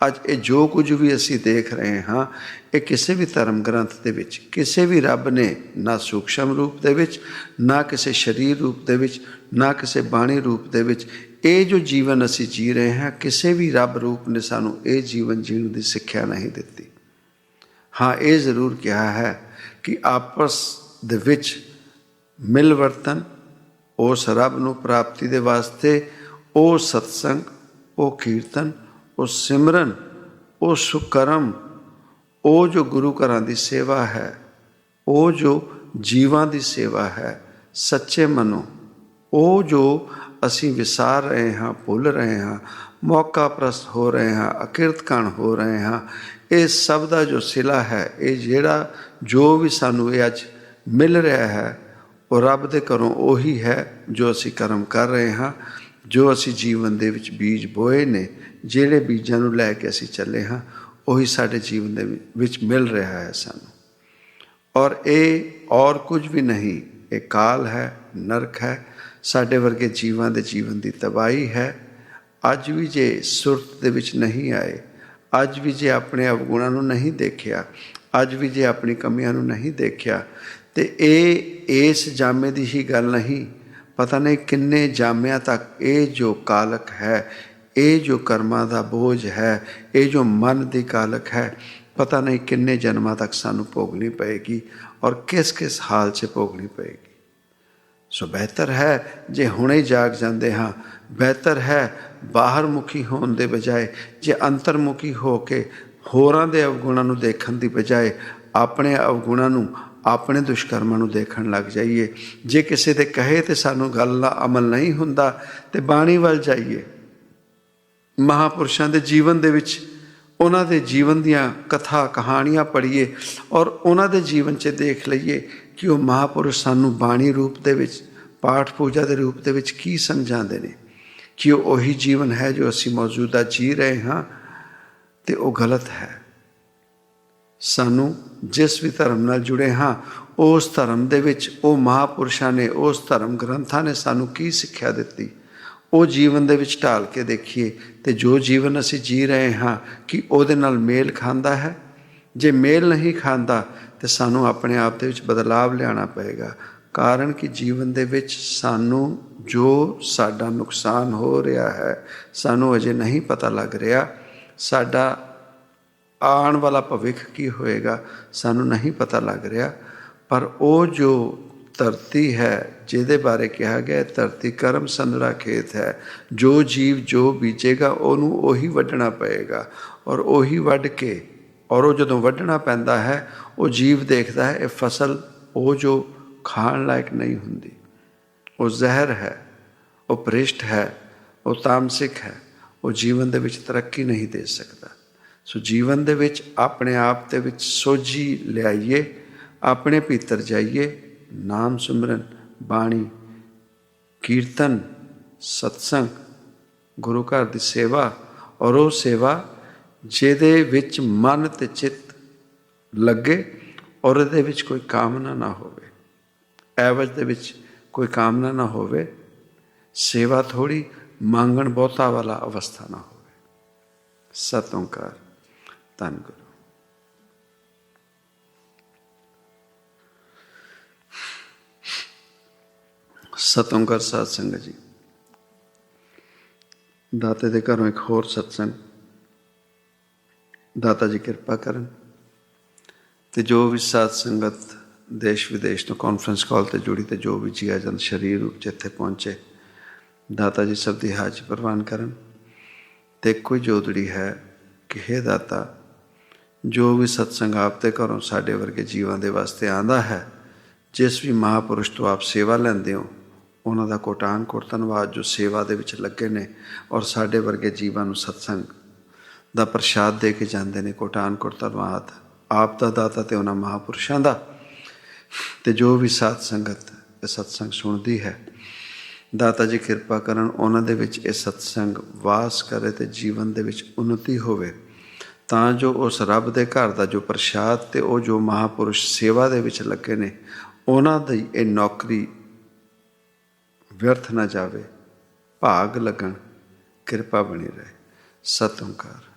ਅੱਜ ਇਹ ਜੋ ਕੁਝ ਵੀ ਅਸੀਂ ਦੇਖ ਰਹੇ ਹਾਂ, ਇਹ ਕਿਸੇ ਵੀ ਧਰਮ ਗ੍ਰੰਥ ਦੇ ਵਿੱਚ, ਕਿਸੇ ਵੀ ਰੱਬ ਨੇ ਨਾ ਸੂਖਸ਼ਮ ਰੂਪ ਦੇ ਵਿੱਚ, ਨਾ ਕਿਸੇ ਸਰੀਰ ਰੂਪ ਦੇ ਵਿੱਚ, ਨਾ ਕਿਸੇ ਬਾਣੀ ਰੂਪ ਦੇ ਵਿੱਚ, ਇਹ ਜੋ ਜੀਵਨ ਅਸੀਂ ਜੀ ਰਹੇ ਹਾਂ, ਕਿਸੇ ਵੀ ਰੱਬ ਰੂਪ ਨੇ ਸਾਨੂੰ ਇਹ ਜੀਵਨ ਜੀਣ ਦੀ ਸਿੱਖਿਆ ਨਹੀਂ ਦਿੱਤੀ। ਹਾਂ, ਇਹ ਜ਼ਰੂਰ ਕਿਹਾ ਹੈ ਕਿ ਆਪਸ ਦੇ ਵਿੱਚ ਮਿਲ ਵਰਤਨ, ਉਸ ਰੱਬ ਨੂੰ ਪ੍ਰਾਪਤੀ ਦੇ ਵਾਸਤੇ ਉਹ ਸਤਸੰਗ, ਉਹ ਕੀਰਤਨ, ਉਹ ਸਿਮਰਨ, ਉਹ ਸੁਕਰਮ, ਉਹ ਜੋ ਗੁਰੂ ਘਰਾਂ ਦੀ ਸੇਵਾ ਹੈ, ਉਹ ਜੋ ਜੀਵਾਂ ਦੀ ਸੇਵਾ ਹੈ, ਸੱਚੇ ਮਨੋਂ ਉਹ ਜੋ ਅਸੀਂ ਵਿਸਾਰ ਰਹੇ ਹਾਂ, ਭੁੱਲ ਰਹੇ ਹਾਂ, ਮੌਕਾ ਪ੍ਰਸਤ ਹੋ ਰਹੇ ਹਾਂ, ਅਕਿਰਤਕਣ ਹੋ ਰਹੇ ਹਾਂ, ਇਹ ਸਭ ਦਾ ਜੋ ਸਿਲਾ ਹੈ, ਇਹ ਜਿਹੜਾ ਜੋ ਵੀ ਸਾਨੂੰ ਇਹ ਅੱਜ ਮਿਲ ਰਿਹਾ ਹੈ, ਉਹ ਰੱਬ ਦੇ ਘਰੋਂ ਉਹੀ ਹੈ ਜੋ ਅਸੀਂ ਕਰਮ ਕਰ ਰਹੇ ਹਾਂ, ਜੋ ਅਸੀਂ ਜੀਵਨ ਦੇ ਵਿੱਚ ਬੀਜ ਬੋਏ ਨੇ, ਜਿਹੜੇ ਬੀਜਾਂ ਨੂੰ ਲੈ ਕੇ ਅਸੀਂ ਚੱਲੇ ਹਾਂ, ਉਹੀ ਸਾਡੇ ਜੀਵਨ ਦੇ ਵਿੱਚ ਮਿਲ ਰਿਹਾ ਹੈ ਸਾਨੂੰ। ਔਰ ਇਹ ਔਰ ਕੁਝ ਵੀ ਨਹੀਂ, ਇਹ ਕਾਲ ਹੈ, ਨਰਕ ਹੈ, ਸਾਡੇ ਵਰਗੇ ਜੀਵਾਂ ਦੇ ਜੀਵਨ ਦੀ ਤਬਾਹੀ ਹੈ। ਅੱਜ ਵੀ ਜੇ ਸੁਰਤ ਦੇ ਵਿੱਚ ਨਹੀਂ ਆਏ, ਅੱਜ ਵੀ ਜੇ ਆਪਣੇ ਅਵਗੁਣਾਂ ਨੂੰ ਨਹੀਂ ਦੇਖਿਆ, ਅੱਜ ਵੀ ਜੇ ਆਪਣੀ ਕਮੀਆਂ ਨੂੰ ਨਹੀਂ ਦੇਖਿਆ, ਤੇ ਇਹ ਇਸ ਜਾਮੇ ਦੀ ਹੀ ਗੱਲ ਨਹੀਂ, ਪਤਾ ਨਹੀਂ ਕਿੰਨੇ ਜਾਮਿਆਂ ਤੱਕ ਇਹ ਜੋ ਕਾਲਕ ਹੈ, ਇਹ ਜੋ ਕਰਮਾਂ ਦਾ ਬੋਝ ਹੈ, ਇਹ ਜੋ ਮਨ ਦੀ ਕਾਲਕ ਹੈ, ਪਤਾ ਨਹੀਂ ਕਿੰਨੇ ਜਨਮਾਂ ਤੱਕ ਸਾਨੂੰ ਭੋਗਣੀ ਪਏਗੀ ਔਰ ਕਿਸ ਕਿਸ ਹਾਲ 'ਚ ਭੋਗਣੀ ਪਏਗੀ। ਸੋ ਬਿਹਤਰ ਹੈ ਜੇ ਹੁਣੇ ਜਾਗ ਜਾਂਦੇ ਹਾਂ, ਬਿਹਤਰ ਹੈ ਬਾਹਰ ਮੁਖੀ ਹੋਣ ਦੇ ਬਜਾਏ ਜੇ ਅੰਤਰਮੁਖੀ ਹੋ ਕੇ ਹੋਰਾਂ ਦੇ ਅਵਗੁਣਾਂ ਨੂੰ ਦੇਖਣ ਦੀ ਬਜਾਏ ਆਪਣੇ ਅਵਗੁਣਾਂ ਨੂੰ, ਆਪਣੇ ਦੁਸ਼ਕਰਮਾਂ ਨੂੰ ਦੇਖਣ ਲੱਗ ਜਾਈਏ। ਜੇ ਕਿਸੇ ਦੇ ਕਹੇ ਤੇ ਸਾਨੂੰ ਗੱਲ ਦਾ ਅਮਲ ਨਹੀਂ ਹੁੰਦਾ ਤੇ ਬਾਣੀ ਵੱਲ ਜਾਈਏ, ਮਹਾਂਪੁਰਸ਼ਾਂ ਦੇ ਜੀਵਨ ਦੇ ਵਿੱਚ ਉਹਨਾਂ ਦੇ ਜੀਵਨ ਦੀਆਂ ਕਥਾ ਕਹਾਣੀਆਂ ਪੜ੍ਹੀਏ ਔਰ ਉਹਨਾਂ ਦੇ ਜੀਵਨ 'ਚ ਦੇਖ ਲਈਏ ਕਿ ਉਹ ਮਹਾਂਪੁਰਸ਼ ਸਾਨੂੰ ਬਾਣੀ ਰੂਪ ਦੇ ਵਿੱਚ, ਪਾਠ ਪੂਜਾ ਦੇ ਰੂਪ ਦੇ ਵਿੱਚ ਕੀ ਸਮਝਾਉਂਦੇ ਨੇ। ਕਿ ਉਹ ਉਹੀ ਜੀਵਨ ਹੈ ਜੋ ਅਸੀਂ ਮੌਜੂਦਾ ਜੀ ਰਹੇ ਹਾਂ ਤੇ ਉਹ ਗਲਤ ਹੈ। ਸਾਨੂੰ ਜਿਸ ਵੀ ਧਰਮ ਨਾਲ ਜੁੜੇ ਹਾਂ, ਉਸ ਧਰਮ ਦੇ ਵਿੱਚ ਉਹ ਮਹਾਂਪੁਰਸ਼ਾਂ ਨੇ, ਉਸ ਧਰਮ ਗ੍ਰੰਥਾਂ ਨੇ ਸਾਨੂੰ ਕੀ ਸਿੱਖਿਆ ਦਿੱਤੀ, ਉਹ ਜੀਵਨ ਦੇ ਵਿੱਚ ਢਾਲ ਕੇ ਦੇਖੀਏ ਤੇ ਜੋ ਜੀਵਨ ਅਸੀਂ ਜੀ ਰਹੇ ਹਾਂ ਕਿ ਉਹਦੇ ਨਾਲ ਮੇਲ ਖਾਂਦਾ ਹੈ। ਜੇ ਮੇਲ ਨਹੀਂ ਖਾਂਦਾ ਤੇ ਸਾਨੂੰ ਆਪਣੇ ਆਪ ਦੇ ਵਿੱਚ ਬਦਲਾਵ ਲਿਆਉਣਾ ਪਏਗਾ। ਕਾਰਨ ਕਿ ਜੀਵਨ ਦੇ ਵਿੱਚ ਸਾਨੂੰ ਜੋ ਸਾਡਾ ਨੁਕਸਾਨ ਹੋ ਰਿਹਾ ਹੈ, ਸਾਨੂੰ ਅਜੇ ਨਹੀਂ ਪਤਾ ਲੱਗ ਰਿਹਾ। ਸਾਡਾ ਆਉਣ ਵਾਲਾ ਭਵਿੱਖ ਕੀ ਹੋਏਗਾ, ਸਾਨੂੰ ਨਹੀਂ ਪਤਾ ਲੱਗ ਰਿਹਾ। ਪਰ ਉਹ ਜੋ ਧਰਤੀ ਹੈ ਜਿਹਦੇ ਬਾਰੇ ਕਿਹਾ ਗਿਆ, ਧਰਤੀ ਕਰਮ ਸੰਦੜਾ ਖੇਤ ਹੈ, ਜੋ ਜੀਵ ਜੋ ਬੀਜੇਗਾ ਉਹਨੂੰ ਉਹੀ ਵੱਢਣਾ ਪਏਗਾ ਔਰ ਉਹੀ ਵੱਢ ਕੇ, ਔਰ ਉਹ ਜਦੋਂ ਵੱਢਣਾ ਪੈਂਦਾ ਹੈ ਉਹ ਜੀਵ ਦੇਖਦਾ ਹੈ ਇਹ ਫਸਲ ਉਹ ਜੋ ਖਾਣ ਲਾਇਕ ਨਹੀਂ ਹੁੰਦੀ, ਉਹ ਜ਼ਹਿਰ ਹੈ, ਉਹ ਭ੍ਰਿਸ਼ਟ ਹੈ, ਉਹ ਤਾਮਸਿਕ ਹੈ, ਉਹ ਜੀਵਨ ਦੇ ਵਿੱਚ ਤਰੱਕੀ ਨਹੀਂ ਦੇ ਸਕਦਾ। ਸੋ ਜੀਵਨ ਦੇ ਵਿੱਚ ਆਪਣੇ ਆਪ ਦੇ ਵਿੱਚ ਸੋਝੀ ਲਿਆਈਏ, ਆਪਣੇ ਭੀਤਰ ਜਾਈਏ, ਨਾਮ ਸਿਮਰਨ, ਬਾਣੀ, ਕੀਰਤਨ, ਸਤਸੰਗ, ਗੁਰੂ ਘਰ ਦੀ ਸੇਵਾ ਔਰ ਉਹ ਸੇਵਾ ਜਿਹਦੇ ਵਿੱਚ ਮਨ ਤੇ ਚਿੱਤ ਲੱਗੇ ਔਰ ਇਹਦੇ ਵਿੱਚ ਕੋਈ ਕਾਮਨਾ ਨਾ ਹੋਵੇ, ਐਵਜ ਦੇ ਵਿੱਚ ਕੋਈ ਕਾਮਨਾ ਨਾ ਹੋਵੇ। ਸੇਵਾ ਥੋੜ੍ਹੀ ਮੰਗਣ ਬਹੁਤਾ ਵਾਲਾ ਅਵਸਥਾ ਨਾ ਹੋਵੇ। ਸਤਿ ਓਂਕਾਰ, ਧੰਨ ਗੁਰੂ। ਸਤਿ ਓਂਕਾਰ ਸਾਧ ਸੰਗਤ ਜੀ, ਦਾਤੇ ਦੇ ਘਰੋਂ ਇੱਕ ਹੋਰ ਸਤਸੰਗ। ਦਾਤਾ ਜੀ ਕਿਰਪਾ ਕਰਨ ਤੇ ਜੋ ਵੀ ਸਾਧ ਸੰਗਤ ਦੇਸ਼ ਵਿਦੇਸ਼ ਤੋਂ ਕਾਨਫਰੰਸ ਕਾਲ ਤੇ ਜੁੜੀ ਤੇ ਜੋ ਵੀ ਜੀਆ ਜਨ ਸਰੀਰ ਰੂਪ 'ਚ ਇੱਥੇ ਪਹੁੰਚੇ, ਦਾਤਾ ਜੀ ਸਭ ਦੀ ਹਾਜ਼ਰੀ ਪ੍ਰਵਾਨ ਕਰਨ। ਤੇ ਇੱਕੋ ਹੀ ਜੋਦੜੀ ਹੈ ਕਿ ਹੇ ਦਾਤਾ, ਜੋ ਵੀ ਸਤਸੰਗ ਆਪ ਦੇ ਘਰੋਂ ਸਾਡੇ ਵਰਗੇ ਜੀਵਾਂ ਦੇ ਵਾਸਤੇ ਆਉਂਦਾ ਹੈ, ਜਿਸ ਵੀ ਮਹਾਂਪੁਰਸ਼ ਤੋਂ ਆਪ ਸੇਵਾ ਲੈਂਦੇ ਹੋ, ਉਹਨਾਂ ਦਾ ਕੋਟਾਨ ਕੋਟ ਧੰਨਵਾਦ ਜੋ ਸੇਵਾ ਦੇ ਵਿੱਚ ਲੱਗੇ ਨੇ ਔਰ ਸਾਡੇ ਵਰਗੇ ਜੀਵਾਂ ਨੂੰ ਸਤਸੰਗ ਦਾ ਪ੍ਰਸ਼ਾਦ ਦੇ ਕੇ ਜਾਂਦੇ ਨੇ। ਕੋਟਾਨ ਕੋਟ ਧੰਨਵਾਦ ਆਪ ਦਾ ਦਾਤਾ ਤੇ ਉਹਨਾਂ ਮਹਾਂਪੁਰਸ਼ਾਂ ਦਾ। ਤੇ ਜੋ ਵੀ ਸਾਧ ਸੰਗਤ ਇਹ ਸਤਸੰਗ ਸੁਣਦੀ ਹੈ, ਦਾਤਾ ਜੀ ਕਿਰਪਾ ਕਰਨ ਉਹਨਾਂ ਦੇ ਵਿੱਚ ਇਹ ਸਤਸੰਗ ਵਾਸ ਕਰੇ ਤੇ ਜੀਵਨ ਦੇ ਵਿੱਚ ਉન્નਤੀ ਹੋਵੇ, ਤਾਂ ਜੋ ਉਸ ਰੱਬ ਦੇ ਘਰ ਦਾ ਜੋ ਪ੍ਰਸ਼ਾਦ ਤੇ ਉਹ ਜੋ ਮਹਾਂਪੁਰਸ਼ ਸੇਵਾ ਦੇ ਵਿੱਚ ਲੱਗੇ ਨੇ, ਉਹਨਾਂ ਦੀ ਇਹ ਨੌਕਰੀ ਵਿਅਰਥ ਨਾ ਜਾਵੇ, ਭਾਗ ਲੱਗਣ, ਕਿਰਪਾ ਬਣੀ ਰਹੇ। ਸਤਿ ਓਂਕਾਰ।